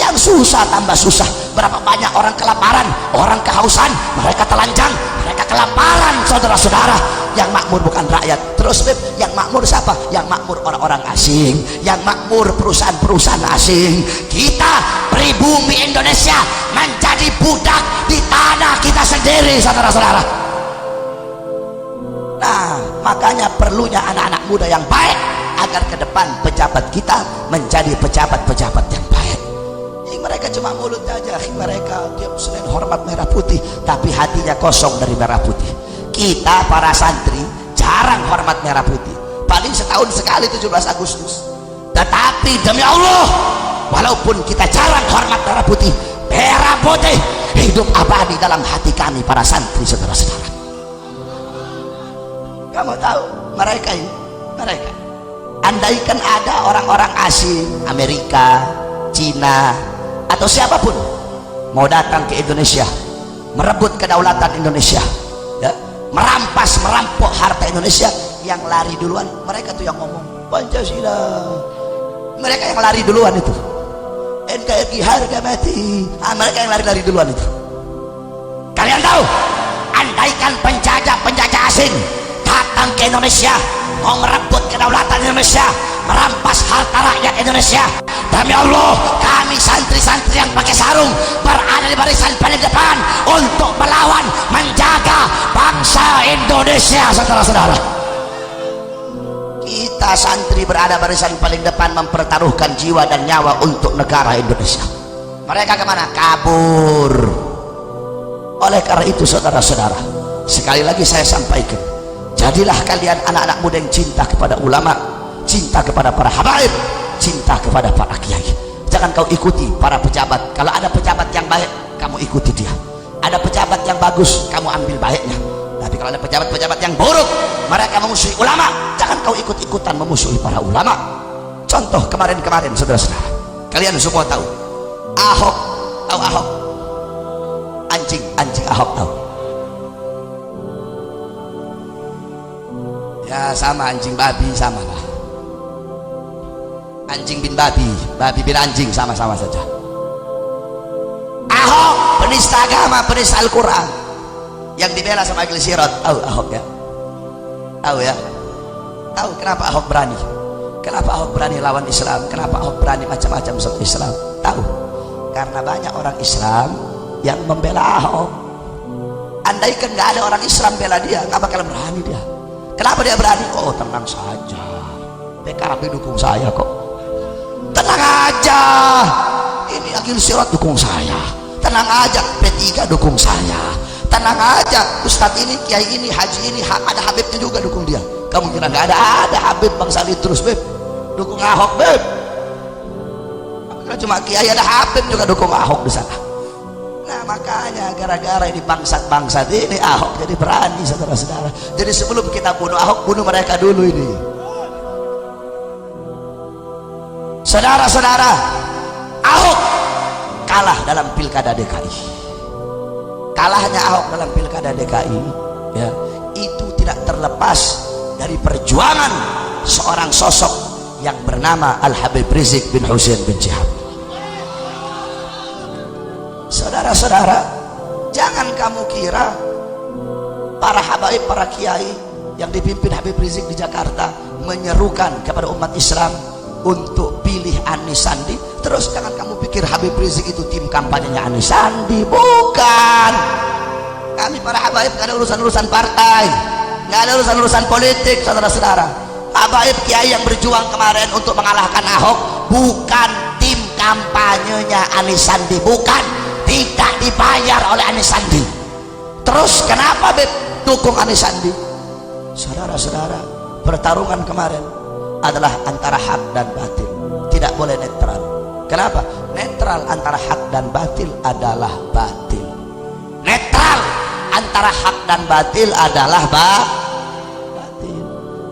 Yang susah tambah susah. Berapa banyak orang kelaparan, orang kehausan, mereka telanjang, mereka kelaparan, saudara-saudara. Yang makmur bukan rakyat. Terus yang makmur siapa? Yang makmur orang-orang asing, yang makmur perusahaan-perusahaan asing. Kita pribumi Indonesia menjadi budak di tanah kita sendiri, saudara-saudara. Nah makanya perlunya anak-anak muda yang baik, agar ke depan pejabat kita menjadi pejabat-pejabat yang baik. Mereka cuma mulut aja, mereka tiap Senin hormat merah putih, tapi hatinya kosong dari merah putih. Kita para santri jarang hormat merah putih, paling setahun sekali 17 Agustus. Tetapi demi Allah, walaupun kita jarang hormat merah putih hidup abadi dalam hati kami para santri, saudara-saudara. Kamu tahu mereka ini, mereka andaikan ada orang-orang asing, Amerika, Cina, atau siapapun mau datang ke Indonesia, merebut kedaulatan Indonesia, ya, merampok harta Indonesia, yang lari duluan mereka tuh yang ngomong Pancasila. Mereka yang lari duluan itu, NKRI harga mati. Mereka yang lari duluan itu. Kalian tahu, andaikan penjajah asing datang ke Indonesia, mau merebut kedaulatan Indonesia, merampas harta rakyat Indonesia, demi Allah kami santri-santri yang pakai sarung berada di barisan paling depan untuk melawan, menjaga bangsa Indonesia, saudara-saudara. Kita santri berada barisan paling depan mempertaruhkan jiwa dan nyawa untuk negara Indonesia. Mereka kemana? Kabur. Oleh karena itu, saudara-saudara, sekali lagi saya sampaikan, jadilah kalian anak-anak muda yang cinta kepada ulama, cinta kepada para habaib, cinta kepada para kiai. Jangan kau ikuti para pejabat. Kalau ada pejabat yang baik, kamu ikuti dia. Ada pejabat yang bagus, kamu ambil baiknya. Tapi kalau ada pejabat-pejabat yang buruk, mereka memusuhi ulama, jangan kau ikut-ikutan memusuhi para ulama. Contoh kemarin-kemarin, saudara-saudara, kalian semua tahu Ahok. Tahu Ahok? Anjing Ahok, tahu? Ya sama, anjing babi sama lah. Anjing bin babi, babi bin anjing, sama-sama saja. Ahok penista agama, penista Al-Quran, yang dibela sama Majelis Sirot. Tahu Ahok ya? Tahu ya? Tahu kenapa Ahok berani? Kenapa Ahok berani lawan Islam? Kenapa Ahok berani macam-macam sama Islam? Tahu? Karena banyak orang Islam yang membela Ahok. Andaikan nggak ada orang Islam bela dia, nggak bakal berani dia. Kenapa dia berani? Oh, tenang saja, PKB dukung saya kok. Tenang aja, ini Majelis Sirot dukung saya. Tenang aja, P3 dukung saya. Tenang aja, Ustadz ini, Kiai ini, Haji ini, ada Habibnya juga dukung dia. Kamu kira nggak ada Habib Bang Salih terus Beb dukung Ahok Beb? Kamu kira cuma Kiai, ada Habib juga dukung Ahok di sana. Nah makanya gara-gara ini bangsat-bangsat ini Ahok jadi berani, saudara-saudara. Jadi sebelum kita bunuh Ahok, bunuh mereka dulu ini. Saudara-saudara, Ahok kalah dalam pilkada DKI. Kalahnya Ahok dalam pilkada DKI ya, itu tidak terlepas dari perjuangan seorang sosok yang bernama Al-Habib Rizik bin Hussein bin Syihab. Saudara-saudara, jangan kamu kira para habaib, para kiai yang dipimpin Habib Rizik di Jakarta menyerukan kepada umat Islam untuk pilih Anies Sandi. Terus jangan kamu pikir Habib Rizik itu tim kampanyenya Anies Sandi. Bukan. Kami para habaib gak ada urusan-urusan partai, gak ada urusan-urusan politik, saudara-saudara. Habaib kiai yang berjuang kemarin untuk mengalahkan Ahok bukan tim kampanyenya Anies Sandi, bukan, tidak dibayar oleh Anies Sandi. Terus kenapa Beb dukung Anies Sandi? Saudara-saudara, pertarungan kemarin adalah antara hak dan batil, tidak boleh netral. Kenapa? Netral antara hak dan batil adalah batil. Netral antara hak dan batil adalah batil.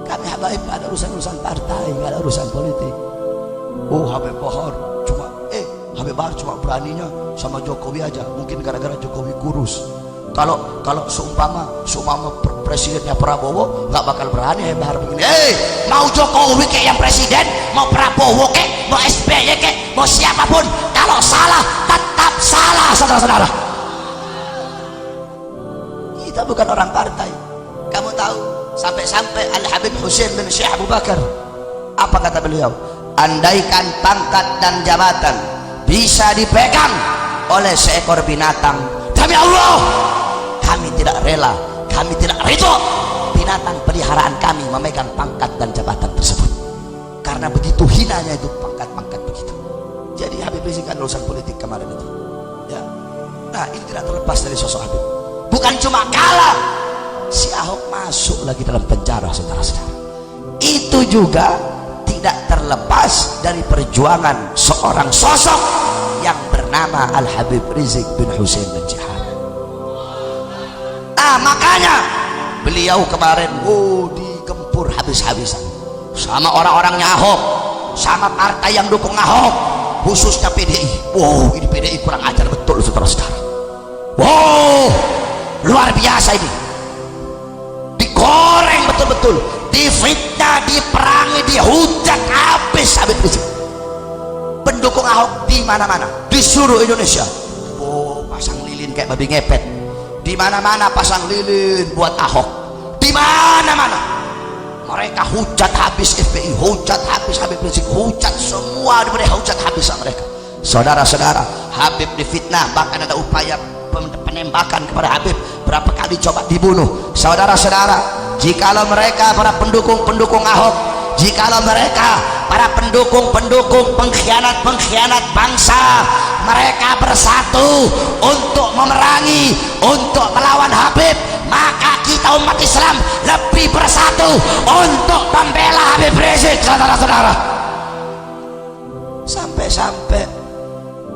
Kami habaib gak ada urusan-urusan partai, gak ada urusan politik. Oh Habib Bahar cuma Habib Bahar cuma beraninya sama Jokowi aja, mungkin gara-gara Jokowi kurus. Kalau seumpama presidennya Prabowo nggak bakal berani Habib Bahar begini. Mau Jokowi kayak yang presiden, mau Prabowo kayak, mau SBY kayak, mau siapapun, kalau salah tetap salah, saudara-saudara. Kita bukan orang partai. Kamu tahu sampai Al-Habib Hussein bin Syekh Abu Bakar, apa kata beliau? Andaikan pangkat dan jabatan bisa dipegang oleh seekor binatang, demi Allah kami tidak rela, kami tidak ridho binatang peliharaan kami memegang pangkat dan jabatan tersebut, karena begitu hinanya itu pangkat-pangkat begitu. Jadi Habib Rizik kan urusan politik kemarin itu ya. Nah ini tidak terlepas dari sosok Habib. Bukan cuma kalah, si Ahok masuk lagi dalam penjara, saudara-saudara. Itu juga tidak terlepas dari perjuangan seorang sosok yang bernama Al-Habib Rizik bin Hussein bin Syihab. Nah makanya beliau kemarin digempur habis-habisan sama orang-orangnya Ahok, sama partai yang dukung Ahok, khususnya PDI. Ini PDI kurang ajar betul, saudara-saudara. Luar biasa ini, digoreng betul-betul, difitnah, diperangi, dihujat habis Habib Rizik. Pendukung Ahok di mana-mana, di seluruh Indonesia. Pasang lilin kayak babi ngepet, di mana-mana pasang lilin buat Ahok, di mana-mana. Mereka hujat habis FPI, hujat habis Habib Rizik, hujat semua, mereka hujat habis sama mereka. Saudara-saudara, Habib difitnah, bahkan ada upaya penembakan kepada Habib, berapa kali coba dibunuh. Saudara-saudara, jikalau mereka para pendukung Ahok, jikalau mereka para pendukung pengkhianat bangsa, mereka bersatu untuk memerangi, untuk melawan Habib, maka kita kita umat Islam lebih bersatu untuk membela Habib Rizik, saudara-saudara. Sampai-sampai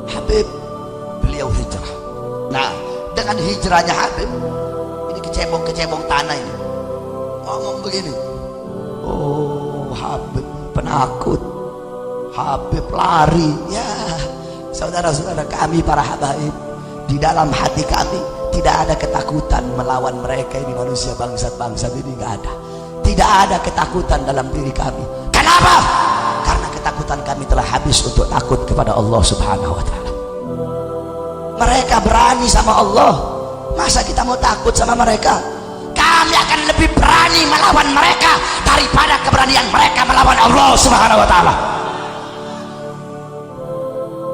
Habib beliau hijrah. Nah, dengan hijrahnya Habib, ini kecebong-kecebong tanah ini ngomong begini, oh Habib penakut, Habib lari. Ya saudara-saudara, kami para habaib, di dalam hati kami tidak ada ketakutan melawan mereka ini, manusia bangsat-bangsat ini, nggak ada. Tidak ada ketakutan dalam diri kami. Kenapa? Karena ketakutan kami telah habis untuk takut kepada Allah Subhanahu wa Ta'ala. Mereka berani sama Allah, masa kita mau takut sama mereka? Kami akan lebih berani melawan mereka daripada keberanian mereka melawan Allah Subhanahu wa Ta'ala.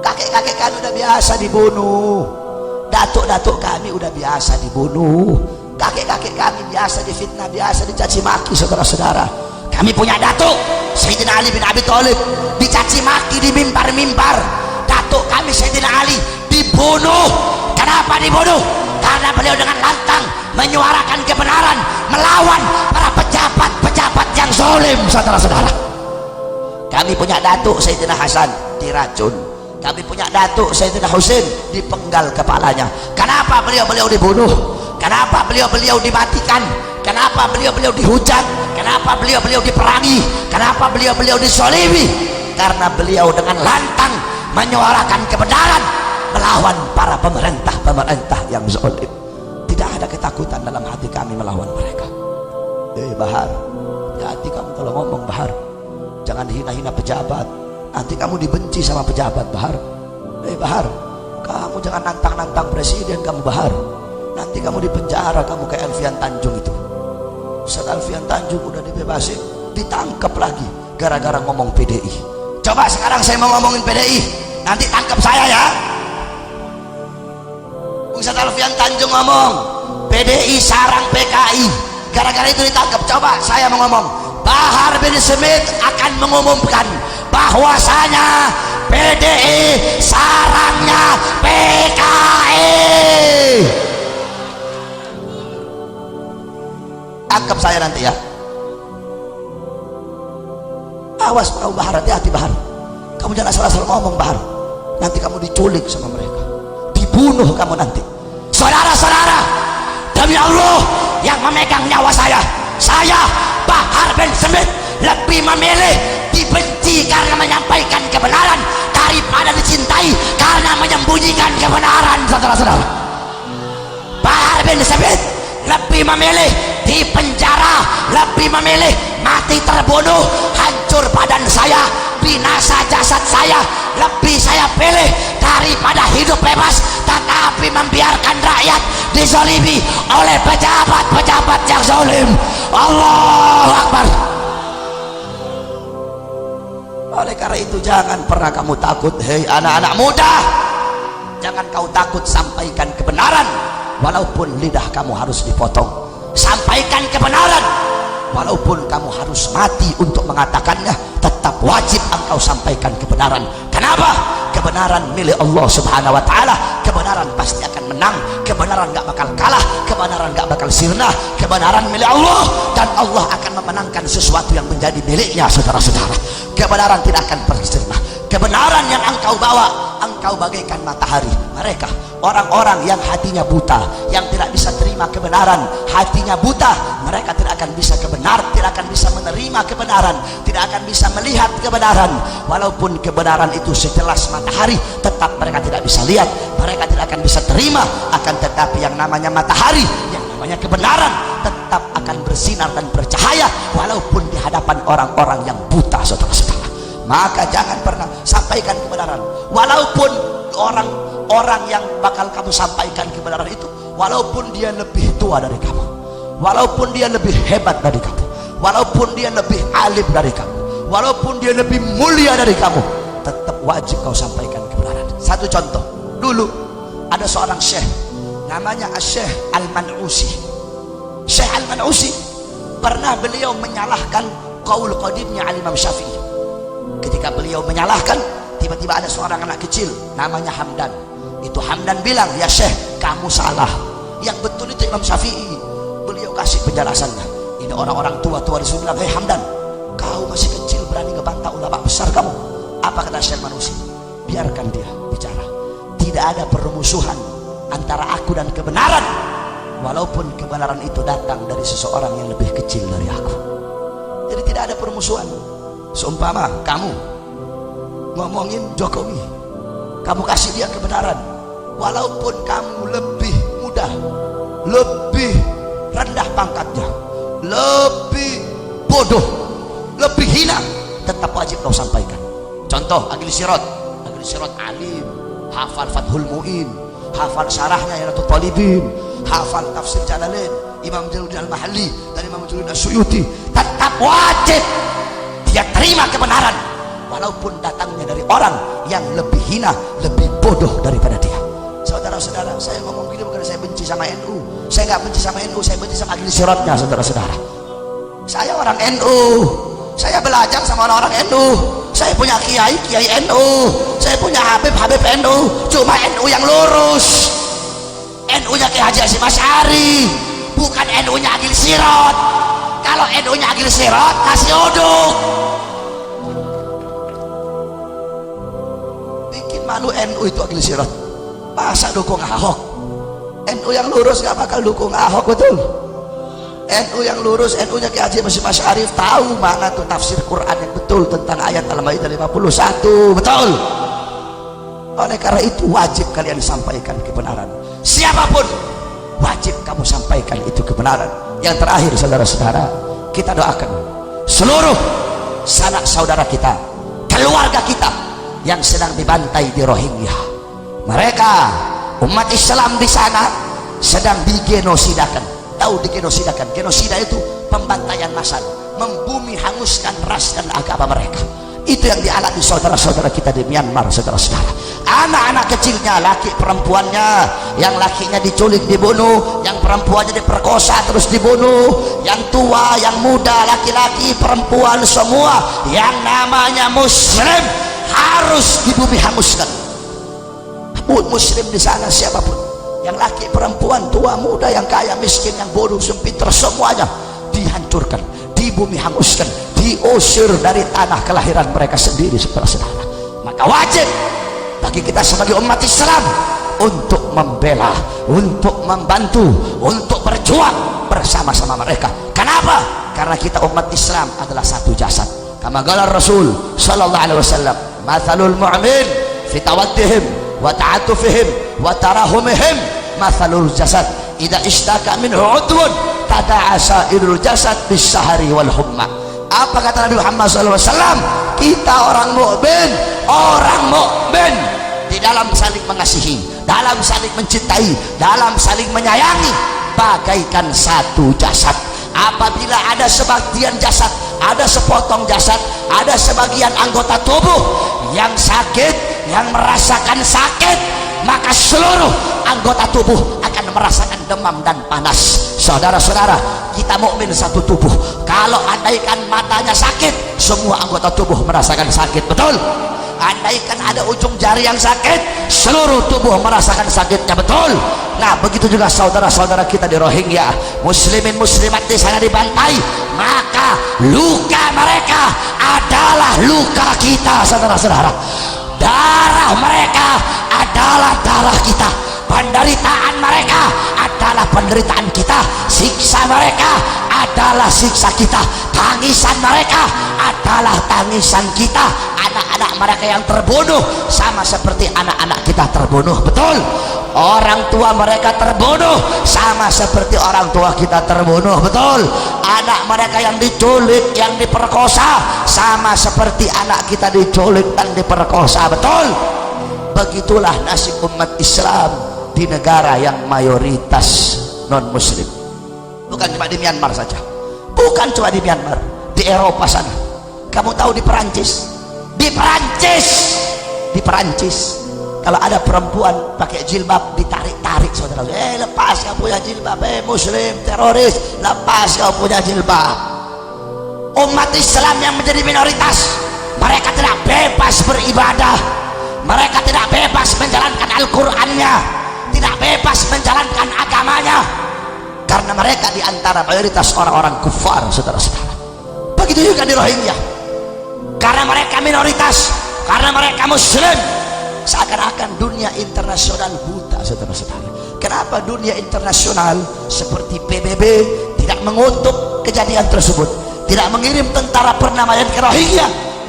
Kakek-kakek kami udah biasa dibunuh, datuk-datuk kami udah biasa dibunuh, kakek-kakek kami biasa difitnah, biasa dicaci maki, saudara-saudara. Kami punya datuk Sayyidina Ali bin Abi Thalib dicaci maki di mimbar-mimbar. Datuk kami Sayyidina Ali dibunuh. Kenapa dibunuh? Karena beliau dengan lantang menyuarakan kebenaran melawan para pejabat-pejabat yang zalim, saudara-saudara. Kami punya datuk Sayyidina Hasan diracun, kami punya datuk Sayyidina Husain dipenggal kepalanya. Kenapa beliau-beliau dibunuh? Kenapa beliau-beliau dimatikan? Kenapa beliau-beliau dihujat? Kenapa beliau-beliau diperangi? Kenapa beliau-beliau disolimi? Karena beliau dengan lantang menyuarakan kebenaran melawan para pemerintah yang zalim. Tidak ada ketakutan dalam hati kami melawan mereka. Bahar, hati kamu kalau ngomong, Bahar, jangan hina-hina pejabat, nanti kamu dibenci sama pejabat, Bahar. Bahar, kamu jangan nantang-nantang presiden kamu, Bahar, nanti kamu dipenjara, kamu kayak Alfian Tanjung itu. Ustaz Alfian Tanjung udah dibebasin, ditangkap lagi gara-gara ngomong PDI. Coba sekarang saya mau ngomongin PDI, nanti tangkap saya ya. Ustaz Alfian Tanjung ngomong PDI sarang PKI, gara-gara itu ditangkap. Coba saya mau ngomong, Bahar bin Smith akan mengumumkan bahwasanya PDI sarangnya PKI. Tangkap saya nanti ya. Awas kau Bahar, hati-hati Bahar, kamu jangan asal-asal ngomong Bahar, nanti kamu diculik sama mereka, dibunuh kamu nanti. Saudara-saudara, demi Allah yang memegang nyawa saya Bahar bin Smith lebih memilih dibenci karena menyampaikan kebenaran daripada dicintai karena menyembunyikan kebenaran, saudara-saudara. Bahar bin Smith lebih memilih di penjara, lebih memilih mati terbunuh, hancur badan saya, binasa jasad saya, lebih saya pilih daripada hidup bebas tetapi membiarkan rakyat dizalimi oleh pejabat-pejabat yang zalim. Allahu Akbar. Oleh karena itu jangan pernah kamu takut, hei anak-anak muda, jangan kau takut, sampaikan kebenaran walaupun lidah kamu harus dipotong. Sampaikan kebenaran walaupun kamu harus mati untuk mengatakannya, tetap wajib engkau sampaikan kebenaran. Kenapa? Kebenaran milik Allah Subhanahu wa Ta'ala. Kebenaran pasti akan menang, kebenaran gak bakal kalah, kebenaran gak bakal sirna. Kebenaran milik Allah, dan Allah akan memenangkan sesuatu yang menjadi miliknya, saudara-saudara. Kebenaran tidak akan pernah sirna. Kebenaran yang engkau bawa, engkau bagaikan matahari. Mereka orang-orang yang hatinya buta, yang tidak bisa terima kebenaran, hatinya buta, mereka tidak akan bisa tidak akan bisa menerima kebenaran, tidak akan bisa melihat kebenaran. Walaupun kebenaran itu sejelas matahari, tetap mereka tidak bisa lihat, mereka tidak akan bisa terima. Akan tetapi yang namanya matahari, yang namanya kebenaran, tetap akan bersinar dan bercahaya walaupun di hadapan orang-orang yang buta, saudara-saudara. Maka jangan pernah sampaikan kebenaran, walaupun orang yang bakal kamu sampaikan kebenaran itu, walaupun dia lebih tua dari kamu, walaupun dia lebih hebat dari kamu, walaupun dia lebih alim dari kamu, walaupun dia lebih mulia dari kamu, tetap wajib kau sampaikan kebenaran. Satu contoh, dulu ada seorang syekh namanya Syekh Al-Manusi. Syekh Al-Manusi pernah beliau menyalahkan qaul qadimnya Al-Imam Syafi'i. Ketika beliau menyalahkan, tiba-tiba ada seorang anak kecil namanya Hamdan. Itu Hamdan bilang, ya Syekh, kamu salah, yang betul itu Imam Syafi'i. beliau kasih penjelasannya. Ini orang-orang tua-tua disuruh bilang, hei Hamdan, kau masih kecil berani ngebantah ulama besar kamu. Apa kata Syekh Manusi? Biarkan dia bicara. Tidak ada permusuhan antara aku dan kebenaran, walaupun kebenaran itu datang dari seseorang yang lebih kecil dari aku. Jadi tidak ada permusuhan. Seumpama kamu ngomongin Jokowi, kamu kasih dia kebenaran, walaupun kamu lebih muda, lebih rendah pangkatnya, lebih bodoh, lebih hina, tetap wajib kau sampaikan. Contoh Agil Sirot alim, hafal Fathul Mu'in, hafal syarahnya Yaratul Talibin, hafal tafsir Jalalain Imam Jalaluddin Al-Mahalli dan Imam Jalaluddin As-Suyuti. Tetap wajib dia terima kebenaran walaupun datangnya dari orang yang lebih hina, lebih bodoh daripada dia. Saudara-saudara, saya ngomong gini bukan saya benci sama NU. Saya nggak benci sama NU, saya benci sama Agil Sirotnya, saudara-saudara. Saya orang NU, saya belajar sama orang-orang NU, saya punya kiai NU, saya punya Habib NU. Cuma NU yang lurus, NU nya Kiai Haji Hasyim Asy'ari, bukan NU nya Agil Sirot. Kalau NU nya Agil Sirot kasih uduk, bikin malu NU itu Agil Sirot. Masa dukung Ahok? NU yang lurus gak bakal dukung Ahok, betul? NU yang lurus, NU nya Kiai Haji Hasyim Asy'ari tahu mana tuh tafsir Quran yang betul tentang ayat Al-Maidah 51, betul? Oleh karena itu wajib kalian sampaikan kebenaran. Siapapun wajib kamu sampaikan itu kebenaran. Yang terakhir, saudara-saudara, kita doakan seluruh sanak saudara kita, keluarga kita yang sedang dibantai di Rohingya. Mereka umat Islam di sana sedang digenosidakan. Tahu digenosidakan? Genosida itu pembantaian massal, membumi hanguskan ras dan agama mereka. Itu yang dialami saudara-saudara kita di Myanmar, saudara-saudara. Anak-anak kecilnya, laki perempuannya, yang lakinya diculik dibunuh, yang perempuannya diperkosa terus dibunuh, yang tua, yang muda, laki-laki, perempuan, semua yang namanya muslim harus dibumi hanguskan. Muslim di sana siapapun, yang laki perempuan, tua muda, yang kaya miskin, yang bodoh sempiter, semuanya dihancurkan, dibumi hanguskan, diusir dari tanah kelahiran mereka sendiri, saudara-saudara. Maka wajib bagi kita sebagai umat Islam untuk membela, untuk membantu, untuk berjuang bersama-sama mereka. Kenapa? Karena kita umat Islam adalah satu jasad. Kama qala Rasul sallallahu alaihi wasallam, mathalul mu'min fi tawaddihim wa ta'atufihim wa tarahumihim mathalul jasad idza ishtaka minhu 'udwun tada'a sa'irul jasad bis-sahari wal humma. Apa kata Nabi Muhammad SAW? Kita orang mukmin di dalam saling mengasihi, dalam saling mencintai, dalam saling menyayangi, bagaikan satu jasad. Apabila ada sebagian jasad, ada sepotong jasad, ada sebagian anggota tubuh yang sakit, yang merasakan sakit, maka seluruh anggota tubuh akan merasakan demam dan panas. Saudara-saudara, kita mukmin satu tubuh. Kalau andaikan matanya sakit, semua anggota tubuh merasakan sakit, betul? Andaikan ada ujung jari yang sakit, seluruh tubuh merasakan sakitnya, betul? Nah, begitu juga saudara-saudara kita di Rohingya, muslimin muslimat di sana dibantai, maka luka mereka adalah luka kita, saudara-saudara. Darah mereka adalah darah kita, penderitaan mereka adalah penderitaan kita, siksa mereka adalah siksa kita, tangisan mereka adalah tangisan kita. Anak-anak mereka yang terbunuh sama seperti anak-anak kita terbunuh, betul? Orang tua mereka terbunuh sama seperti orang tua kita terbunuh, betul? Anak mereka yang diculik, yang diperkosa sama seperti anak kita diculik dan diperkosa, betul? Begitulah nasib umat Islam di negara yang mayoritas non muslim. Bukan cuma di Myanmar saja, bukan cuma di Myanmar, di Eropa sana. Kamu tahu di Perancis kalau ada perempuan pakai jilbab ditarik-tarik, saudara, lepas kau punya jilbab, muslim teroris, lepas kau punya jilbab. Umat Islam yang menjadi minoritas, mereka tidak bebas beribadah, mereka tidak bebas menjalankan Al-Qur'annya, tidak bebas menjalankan agamanya. karena mereka diantara mayoritas orang-orang kufar, saudara-saudara. Begitu juga di Rohingya, karena mereka minoritas, karena mereka muslim, seakan-akan dunia internasional buta, saudara-saudara. Kenapa dunia internasional seperti PBB tidak mengutuk kejadian tersebut, tidak mengirim tentara perdamaian ke Rohingya?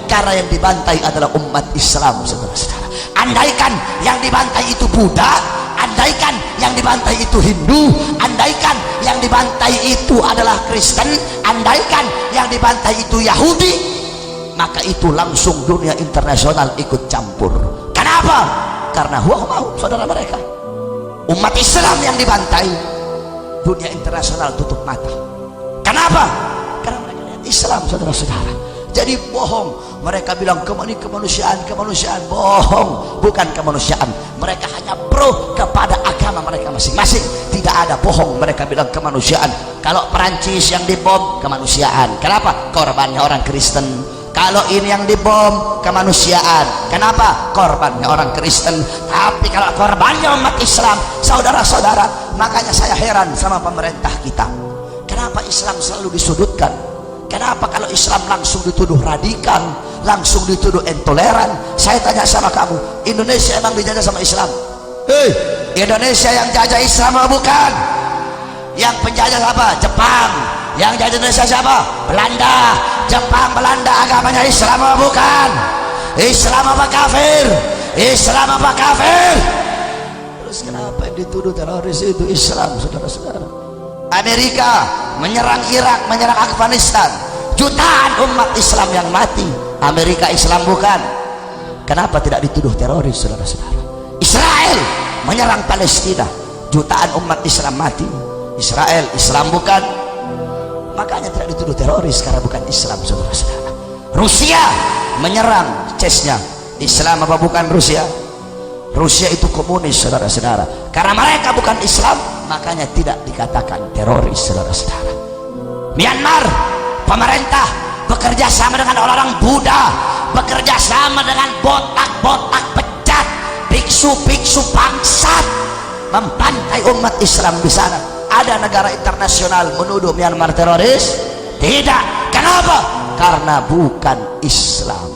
Karena yang dibantai adalah umat Islam, saudara-saudara. Andaikan yang dibantai itu Buddha, andaikan yang dibantai itu Hindu, andaikan yang dibantai itu adalah Kristen, andaikan yang dibantai itu Yahudi, maka itu langsung dunia internasional ikut campur. Kenapa? Karena huwa mau, saudara, mereka umat Islam yang dibantai, dunia internasional tutup mata. Kenapa? Karena mereka lihat Islam, saudara-saudara. Jadi bohong mereka bilang kemanusiaan, bohong, bukan kemanusiaan. Mereka hanya pro kepada agama mereka masing-masing. Tidak ada bohong, mereka bilang kemanusiaan. Kalau Perancis yang dibom, kemanusiaan. Kenapa? Korbannya orang Kristen. Kalau ini yang dibom, kemanusiaan. Kenapa? Korbannya orang Kristen. Tapi kalau korbannya umat Islam, saudara-saudara, makanya saya heran sama pemerintah kita. Kenapa Islam selalu disudutkan? Kenapa kalau Islam langsung dituduh radikal, langsung dituduh intoleran? Saya tanya sama kamu, Indonesia emang dijajah sama Islam? Hei, Indonesia yang jajah Islam apa bukan? Yang penjajah apa? Jepang. Yang jajah Indonesia siapa? Belanda. Jepang, Belanda agamanya Islam apa bukan? Islam apa kafir? Islam apa kafir? Terus kenapa yang dituduh teroris itu Islam, saudara-saudara? Amerika menyerang Irak, menyerang Afghanistan, jutaan umat Islam yang mati. Amerika Islam bukan? Kenapa tidak dituduh teroris, saudara-saudara? Israel menyerang Palestina, jutaan umat Islam mati. Israel Islam bukan? Makanya tidak dituduh teroris karena bukan Islam, saudara-saudara. Rusia menyerang Chechnya, Islam apa bukan Rusia? Rusia itu komunis, saudara-saudara. Karena mereka bukan Islam, makanya tidak dikatakan teroris, saudara-saudara. Myanmar, pemerintah bekerja sama dengan orang-orang Buddha, bekerja sama dengan botak-botak pecat, biksu-biksu bangsat, membantai umat Islam di sana. Ada negara internasional menuduh Myanmar teroris? Tidak. Kenapa? Karena bukan Islam.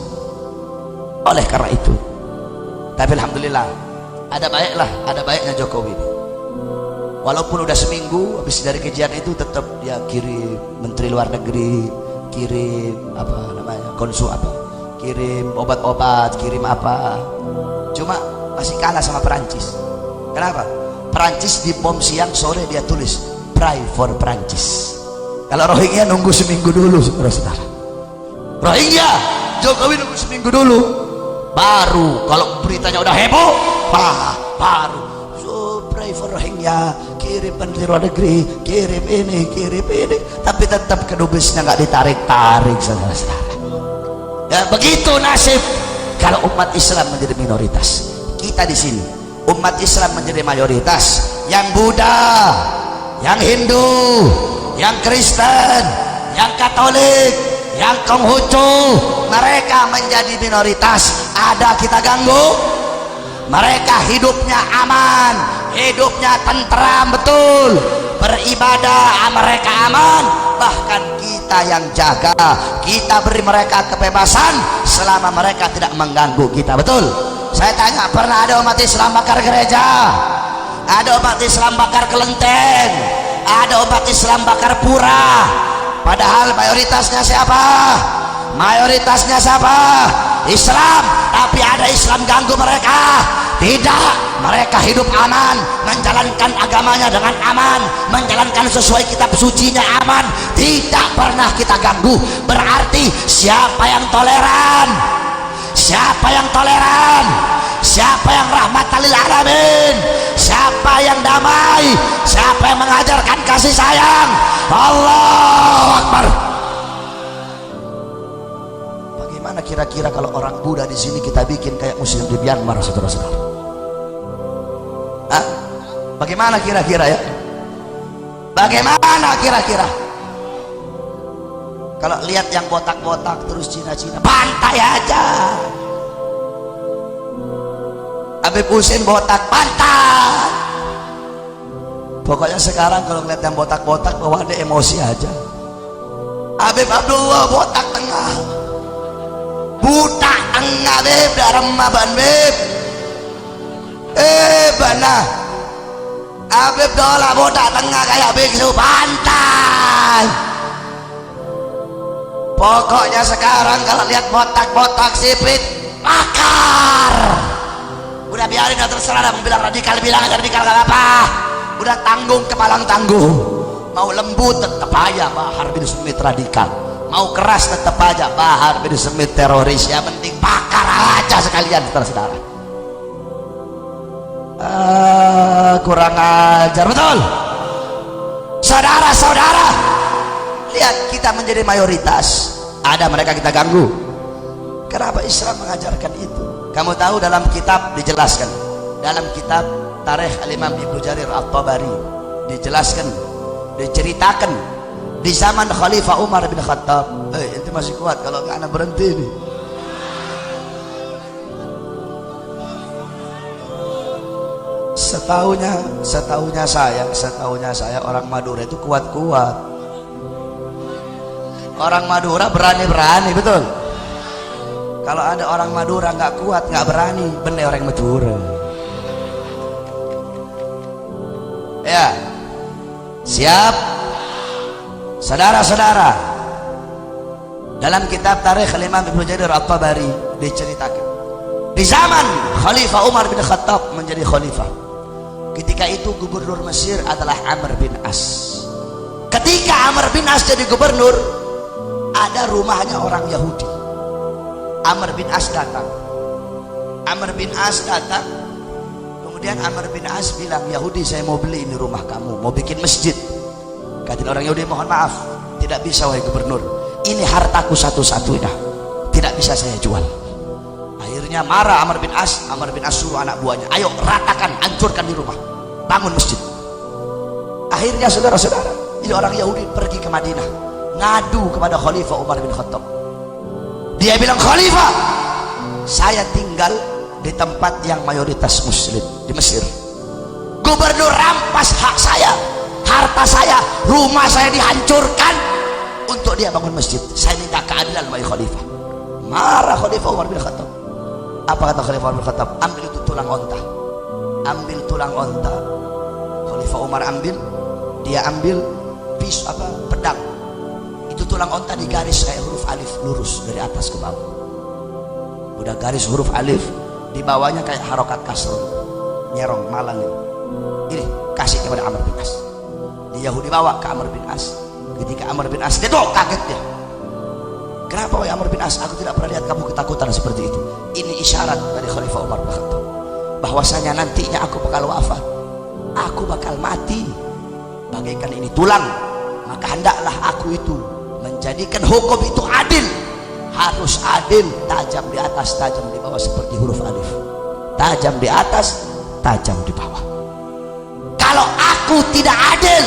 Oleh karena itu, tapi alhamdulillah ada baiknya Jokowi ini. Walaupun udah seminggu habis dari kejadian itu, tetap dia kirim menteri luar negeri, kirim kirim obat-obat, kirim apa. Cuma masih kalah sama Perancis. Kenapa? Perancis di bom siang, sore dia tulis pray for Perancis. Kalau Rohingya nunggu seminggu dulu, saudara-saudara. Rohingya Jokowi nunggu seminggu dulu, baru kalau beritanya udah heboh, baru pray for Rohingya, kirim menteri luar negeri, kirim ini, tapi tetap kedubesnya nggak ditarik-tarik, saudara-saudara. Ya begitu nasib kalau umat Islam menjadi minoritas. Kita di sini umat Islam menjadi mayoritas, yang Buddha, yang Hindu, yang Kristen, yang Katolik, yang Konghucu, mereka menjadi minoritas. Ada kita ganggu? Mereka hidupnya aman, hidupnya tentram, betul, beribadah mereka aman. Bahkan kita yang jaga, kita beri mereka kebebasan selama mereka tidak mengganggu kita, betul. Saya tanya, pernah ada umat Islam bakar gereja? Ada umat Islam bakar kelenteng? Ada umat Islam bakar pura? Padahal mayoritasnya siapa? Mayoritasnya siapa? Islam. Tapi ada Islam ganggu mereka? Tidak. Mereka hidup aman, menjalankan agamanya dengan aman, menjalankan sesuai kitab sucinya aman, tidak pernah kita ganggu. Berarti siapa yang toleran? Siapa yang toleran? Siapa yang rahmatan lil alamin? Siapa yang damai? Siapa yang mengajarkan kasih sayang? Allahu Akbar. Bagaimana kira-kira kalau orang Buddha di sini kita bikin kayak muslim di Myanmar, saudara-saudara? Hah? Bagaimana kira-kira ya? Bagaimana kira-kira? Kalau lihat yang botak-botak terus Cina-Cina, bantai aja. Habib Husin botak, bantai. Pokoknya sekarang kalau ngeliat yang botak-botak bawa ada emosi aja. Habib Abdullah botak tengah, buta tengah beb, darah maban beb. Bana Habib Dola botak tengah kayak biksu pantai. Pokoknya sekarang kalau lihat botak-botak sipit bakar. Udah biarin, udah terserah, mau bilang radikal bilang aja radikal gak apa. Udah tanggung kepalang tanggung. Mau lembut tetap aja Bahar bin Smith radikal, mau keras tetap aja Bahar bin Smith teroris. Yang penting bakar aja sekalian saudara-saudara. Kurang ajar betul saudara-saudara. Lihat kita menjadi mayoritas, ada mereka kita ganggu. Kenapa Islam mengajarkan itu? Kamu tahu dalam kitab dijelaskan, dalam kitab Tarikh Al-Imam Ibnu Jarir At-Tabari dijelaskan, diceritakan di zaman Khalifah Umar bin Khattab. Itu masih kuat kalau nggak berhenti nih. Setahunya saya orang Madura itu kuat-kuat. Orang Madura berani-berani, betul. Kalau ada orang Madura nggak kuat, nggak berani, bener orang Madura. Ya, siap, saudara-saudara. Dalam kitab Tarikh Al-Imam Ibnu Jarir At-Tabari diceritakan, di zaman Khalifah Umar bin Khattab menjadi khalifah, ketika itu gubernur Mesir adalah Amr bin As. Ketika Amr bin As jadi gubernur, ada rumahnya orang Yahudi. Amr bin As datang. Kemudian Amr bin As bilang, Yahudi, saya mau beli ini rumah kamu, mau bikin masjid. Kata orang Yahudi, mohon maaf, tidak bisa wahai gubernur, ini hartaku satu-satunya, tidak bisa saya jual. Akhirnya marah Amr bin As suruh anak buahnya, ayo ratakan, hancurkan di rumah, bangun masjid. Akhirnya saudara-saudara, ini orang Yahudi pergi ke Madinah, ngadu kepada Khalifah Umar bin Khattab. Dia bilang, Khalifah, saya tinggal di tempat yang mayoritas muslim di Mesir. Gubernur rampas hak saya, harta saya, rumah saya dihancurkan untuk dia bangun masjid. Saya minta keadilan wahai Khalifah. Marah Khalifah Umar bin Khattab. Apa kata Khalifah Umar bin Khattab? Ambil itu tulang onta. Ambil tulang onta. Khalifah Umar ambil, dia ambil pedang. Itu tulang onta digaris kayak huruf alif lurus dari atas ke bawah. Udah garis huruf alif, di bawahnya kayak harokat kasrun, nyerong malang ini kasih kepada Amr bin As. Di Yahudi bawa ke Amr bin As. Ketika Amr bin As dia kaget dia. Kenapa wahai Amr bin As, aku tidak pernah lihat kamu ketakutan seperti itu. Ini isyarat dari Khalifah Umar bin Khattab bahwasanya nantinya aku bakal wafat, aku bakal mati bagaikan ini tulang. Maka hendaklah aku itu menjadikan hukum itu adil, harus adil, tajam di atas, tajam di bawah, seperti huruf alif, tajam di atas, tajam di bawah. Kalau aku tidak adil,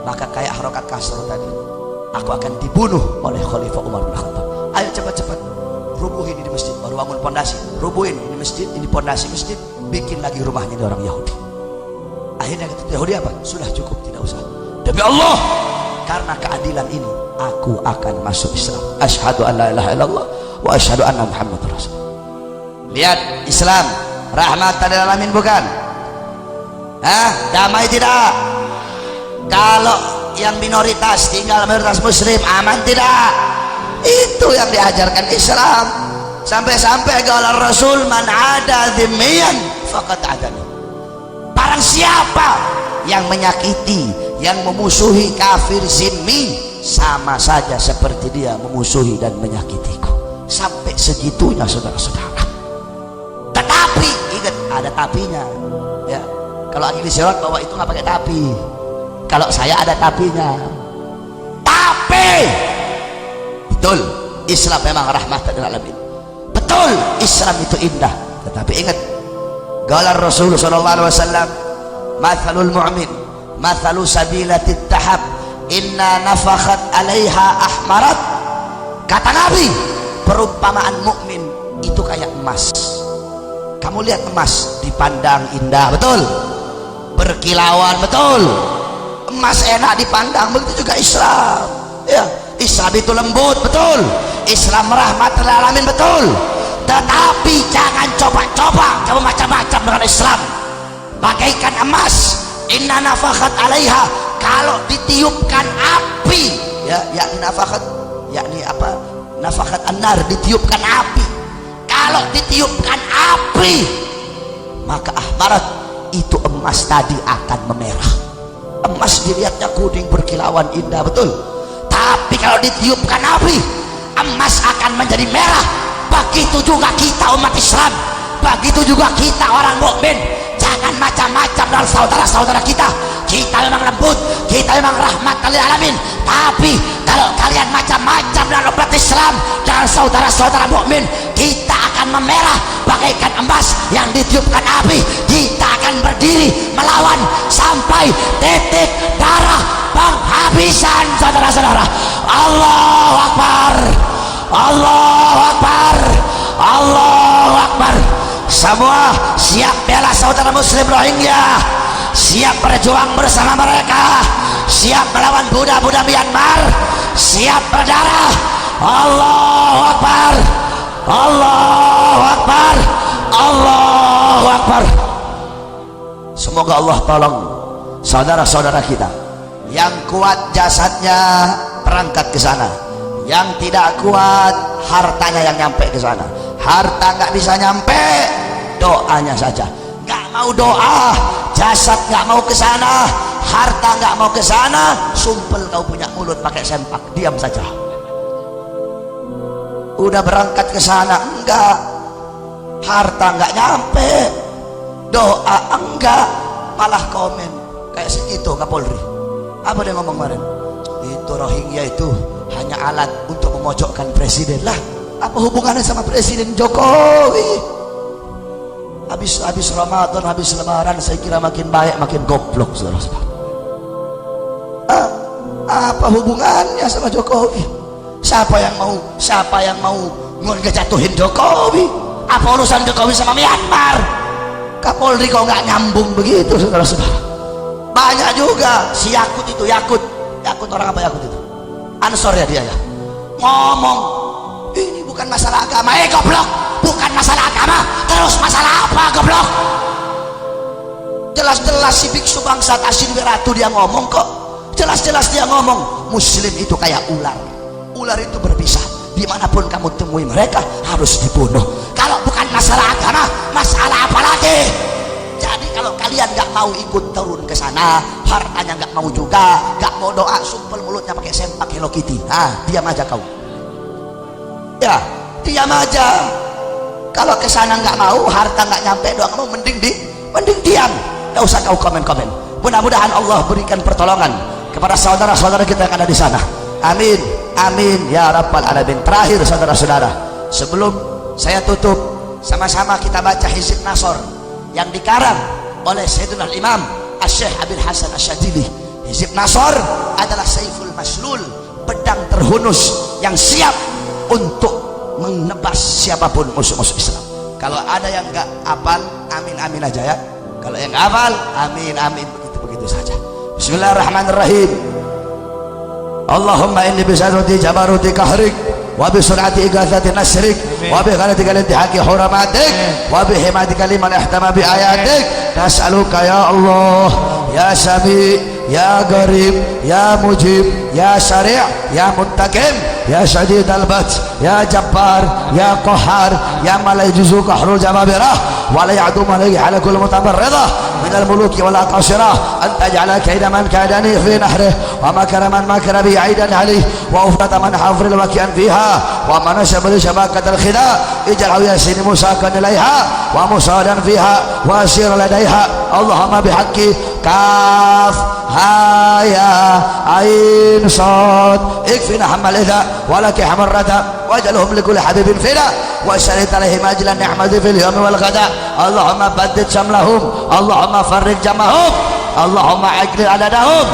maka kayak harokat kasar tadi, aku akan dibunuh oleh Khalifah Umar bin Khattab. Ayo cepat-cepat rubuhin ini masjid, baru bangun pondasi, rubuhin ini masjid, ini pondasi masjid, bikin lagi rumahnya di orang Yahudi. Akhirnya kata Yahudi apa? Sudah cukup, tidak usah. Demi Allah, karena keadilan ini aku akan masuk Islam. Asyhadu an la ilaha illallah wa asyhadu anna Muhammadar Rasul. Lihat, Islam rahmatan lil alamin bukan? Damai tidak? Kalau yang minoritas tinggal mayoritas muslim aman tidak? Itu yang diajarkan Islam. Sampai-sampai qala Rasul, man ada dhimmiyan faqad adani. Barang siapa yang menyakiti, yang memusuhi kafir zimmi, sama saja seperti dia memusuhi dan menyakitiku. Sampai segitunya saudara-saudara. Tetapi ingat, ada tapinya ya. Kalau lagi disirat bahwa itu nggak pakai tapi. Kalau saya ada tapinya. Tapi betul, Islam memang rahmatan lil alamin. Betul, Islam itu indah. Tetapi ingat, qala Rasul sallallahu alaihi wasallam, mathalul mu'min mathalu sabilatit tahab inna nafakhat alaiha ahmarat. Kata Nabi, perumpamaan mukmin itu kayak emas. Kamu lihat emas dipandang indah, betul, berkilauan, betul. Emas enak dipandang, begitu juga Islam. Ya, Islam itu lembut, betul. Islam rahmat lil alamin, betul. Tetapi jangan coba-coba kamu macam-macam dengan Islam. Bagaikan emas, inna nafakhat alaiha, kalau ditiupkan api, ya, yakni nafakhat, yakni apa? Nafakhat an-nar, ditiupkan api. Kalau ditiupkan api, maka ahmarat, itu emas tadi akan memerah. Emas dilihatnya kuning berkilauan indah, betul. Tapi kalau ditiupkan api, emas akan menjadi merah. Begitu juga kita umat Islam, begitu juga kita orang mukmin. Jangan macam-macam dengan saudara-saudara kita. Kita memang lembut, kita memang rahmat lil alamin. Tapi kalau kalian macam-macam dengan umat Islam, dengan saudara-saudara mukmin, kita akan memerah bagaikan emas yang ditiupkan api. Kita akan berdiri melawan sampai titik darah penghabisan, saudara-saudara. Allahu Akbar, Allahu Akbar, Allahu Akbar. Semua siap bela saudara muslim Rohingya, siap berjuang bersama mereka, siap melawan budak-budak Myanmar, siap berdarah. Allahu Akbar, Allahu Akbar, Allahu Akbar. Semoga Allah tolong saudara-saudara kita yang kuat jasadnya berangkat ke sana, yang tidak kuat hartanya yang nyampe ke sana. Harta nggak bisa nyampe, doanya saja. Nggak mau doa, jasad nggak mau ke sana, harta nggak mau ke sana, sumpel kau punya mulut pakai sempak, diam saja. Udah berangkat ke sana, enggak, harta nggak nyampe, doa enggak, malah komen kayak segitu Kapolri. Apa dia ngomong kemarin? Itu Rohingya itu hanya alat untuk memojokkan presiden. Lah, apa hubungannya sama Presiden Jokowi? Habis Ramadan, habis Lebaran, saya kira makin baik makin goblok, saudara-saudara. Apa hubungannya sama Jokowi? Siapa yang mau ngejatuhin Jokowi? Apa urusan Jokowi sama Myanmar? Kapolri kok nggak nyambung begitu, saudara-saudara? Banyak juga si Yakut itu, Yakut orang apa Yakut itu? Ansor ya dia ya. Ngomong ini bukan masalah agama, goblok, bukan masalah agama, terus masalah apa goblok? Jelas-jelas si biksu bangsat Asin Wiratu dia ngomong kok, jelas-jelas dia ngomong muslim itu kayak ular itu berbisa, dimanapun kamu temui mereka harus dibunuh. Kalau bukan masalah agama, masalah apa lagi? Jadi kalau kalian nggak mau ikut turun ke sana, hartanya nggak mau juga, nggak mau doa, sumpel mulutnya pakai sempak Hello Kitty, diam aja kau. Ya, diam aja. Kalau ke sana nggak mau, harta nggak nyampe, doa nggak mau, mending diam. Nggak usah kau komen-komen. Mudah-mudahan Allah berikan pertolongan kepada saudara-saudara kita yang ada di sana. Amin, amin ya rabbal alamin. Terakhir saudara-saudara, sebelum saya tutup, sama-sama kita baca Hizib Nasor yang dikarang oleh Sayyidina Imam Asy-Syaikh Abil Hasan Asy-Syadzili. Hizib Nasor adalah Saiful Maslul, pedang terhunus yang siap untuk menebas siapapun musuh-musuh Islam. Kalau ada yang enggak hafal, amin amin aja ya. Kalau yang enggak hafal, amin amin, begitu saja. Bismillahirrahmanirrahim. Allahumma inni bisaruti jabaruti kahrik wa bi sur'ati igatsati nasrik wa bi ghalatika lintihaqi huramatik wa bi himatika liman ihtama bi ayatik. Nas'aluka ya Allah ya Sami ya Garib ya Mujib ya Syari' ya Muntaqim ya Syadid al-Bats ya Jabbar ya Qahhar ya man la yajuzu qahrul jababirah wa la ya'dum alayhi ala kulli mutamarridah من الملوك والأقاصرة أن تجعل كيد من كادني في نحره ومكر من مكر بي عيدا عليه وأفرط من حفر الوكيان فيها ومن نشب لشباكة الخداع اجعل ياسين مساكا إليها ومصادا فيها وأسير لديها اللهم بحق كاف ها يا عين صاد اكفنا حمل إذا ولك حمل ردى واجعلهم لكل حبيب فدا وشريت عليهم أجل النعمة في اليوم والغداء اللهم بدد شملهم اللهم فرج جمعهم اللهم عجل عددهم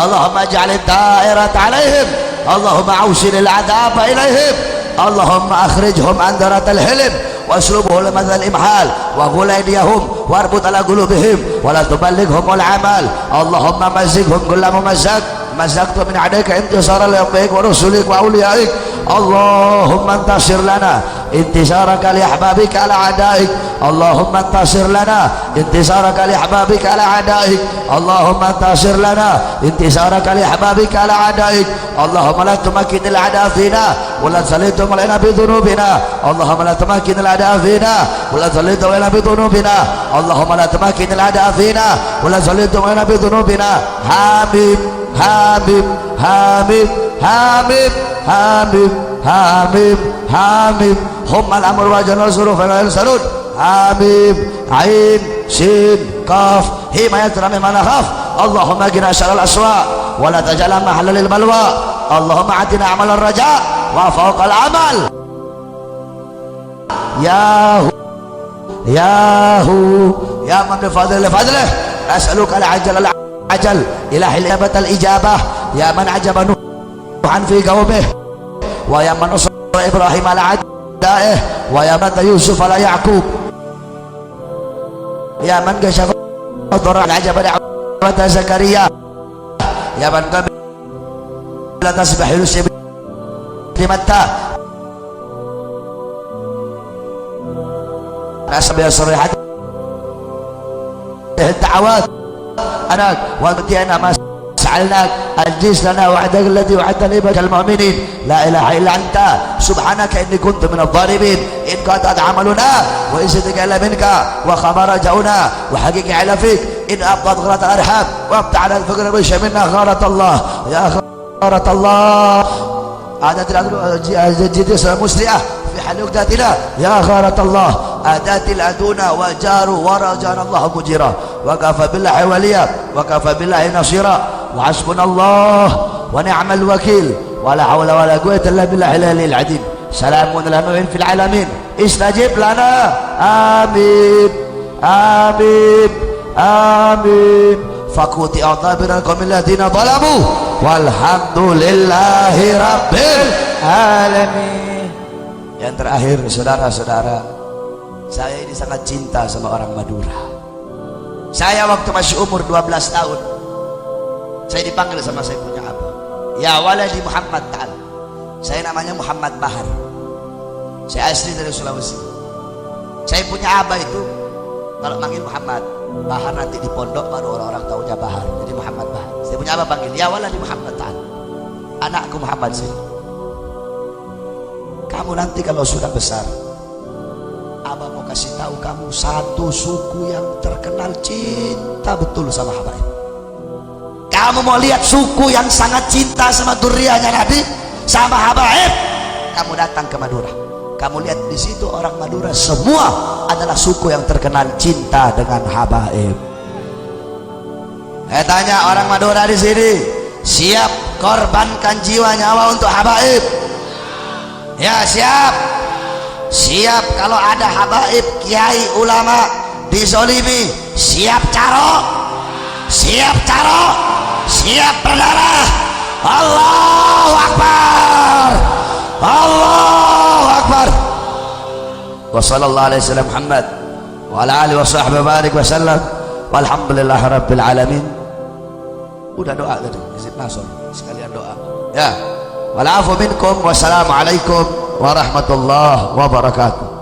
اللهم اجعل الدائرة عليهم اللهم اوصل العذاب إليهم اللهم أخرجهم عن دارة الحلم waslubuhu lamathal imhal wa ghul aydiyahum warbut ala qulubihim wa la tuballighumul amal Allahumma mazzaqhum kulla mumazzaq mazzaqtu min adika intisara li rabbik wa rusulik wa awliyaik Allahumma antasir lana intisaraka li ahbabika ala adaik Allahumma antasir lana intisaraka li ahbabika ala adaik Allahumma antasir lana intisaraka li ahbabika ala adaik Allahumma la tumakkinil a'da fina wa la tusallitu alaina bi dhunubina Allahumma la tumakkinil a'da fina wa la tusallitu alaina bi dhunubina Allahumma la tumakkinil a'da fina wa la tusallitu alaina bi dhunubina Habib Habib Habib Habib Habib Habib Habib hummal amr wa janal suruf al sarud Habib Ain Shin Kaf himayat rami mana khaf Allahumma qina syarral aswa wa la taj'al mahalla lil balwa Allahumma atina amal raja wa fawqa al amal yahu yahu ya man bi fadlih as'aluka al ajal al ajal ilahi al ijabah ya man ajaba nuhan fi qawmih wa ya man usra ibrahim ala adaih wa ya man yusuf ala yaqub ya man kashafa dhara ajaba da'wat zakaria ya man la tasbahilu limatta nasbi sarihat da'awat anak wa mutiana mas سألناك أجلس لنا وعدك الذي وعدت لعبادك المؤمنين لا إله إلا أنت سبحانك إني كنت من الظالمين إن قطعت عملنا وإزتك إلا منك وخبر رجعنا وحقيق على فيك إن أبطت غلط الأرحام وابتعنا الفقر وش منا غارة الله يا غارة الله عادت الجديس المسلئة في حل وقتاتنا يا غارة الله أدات الأدونة وجاروا ورجانا الله مجيرا وكفى بالله وليا وكفى بالله نصيرا وحسبنا الله ونعم الوكيل ولا حول ولا قوة إلا بالله العلي العظيم سلام لنا في العالمين استجب لنا آمين آمين آمين فقوت أعطابنا القوم الذين ظلموا والحمد لله رب العالمين. Yang terakhir saudara-saudara, saya ini sangat cinta sama orang Madura. Saya waktu masih umur 12 tahun saya dipanggil sama saya punya abah, ya waladi Muhammad ta'al. Saya namanya Muhammad Bahar, saya asli dari Sulawesi. Saya punya abah itu kalau manggil Muhammad Bahar, nanti di pondok baru orang-orang tahunya Bahar, jadi Muhammad Bahar. Saya punya abah panggil ya waladi Muhammad ta'al, anakku Muhammad saya. Kamu nanti kalau sudah besar, abah mau kasih tahu kamu satu suku yang terkenal cinta betul sama habaib. Kamu mau lihat suku yang sangat cinta sama durianya Nabi, sama habaib, kamu datang ke Madura. Kamu lihat di situ orang Madura semua adalah suku yang terkenal cinta dengan habaib. Saya tanya orang Madura di sini, siap korbankan jiwa nyawa untuk habaib? Ya siap. Siap kalau ada habaib, kiai, ulama dizolimi, siap caro, siap caro, siap berdarah. Allahu Akbar, Allahu Akbar. Wa sallallahu alaihi wasallam Muhammad wa ala alihi wa sahbihi barik wa sallam walhamdulillahi rabbil alamin. Udah doa tadi, izin nasor sekalian doa ya. Wal afu minkum wassalamu alaikum warahmatullahi wabarakatuh.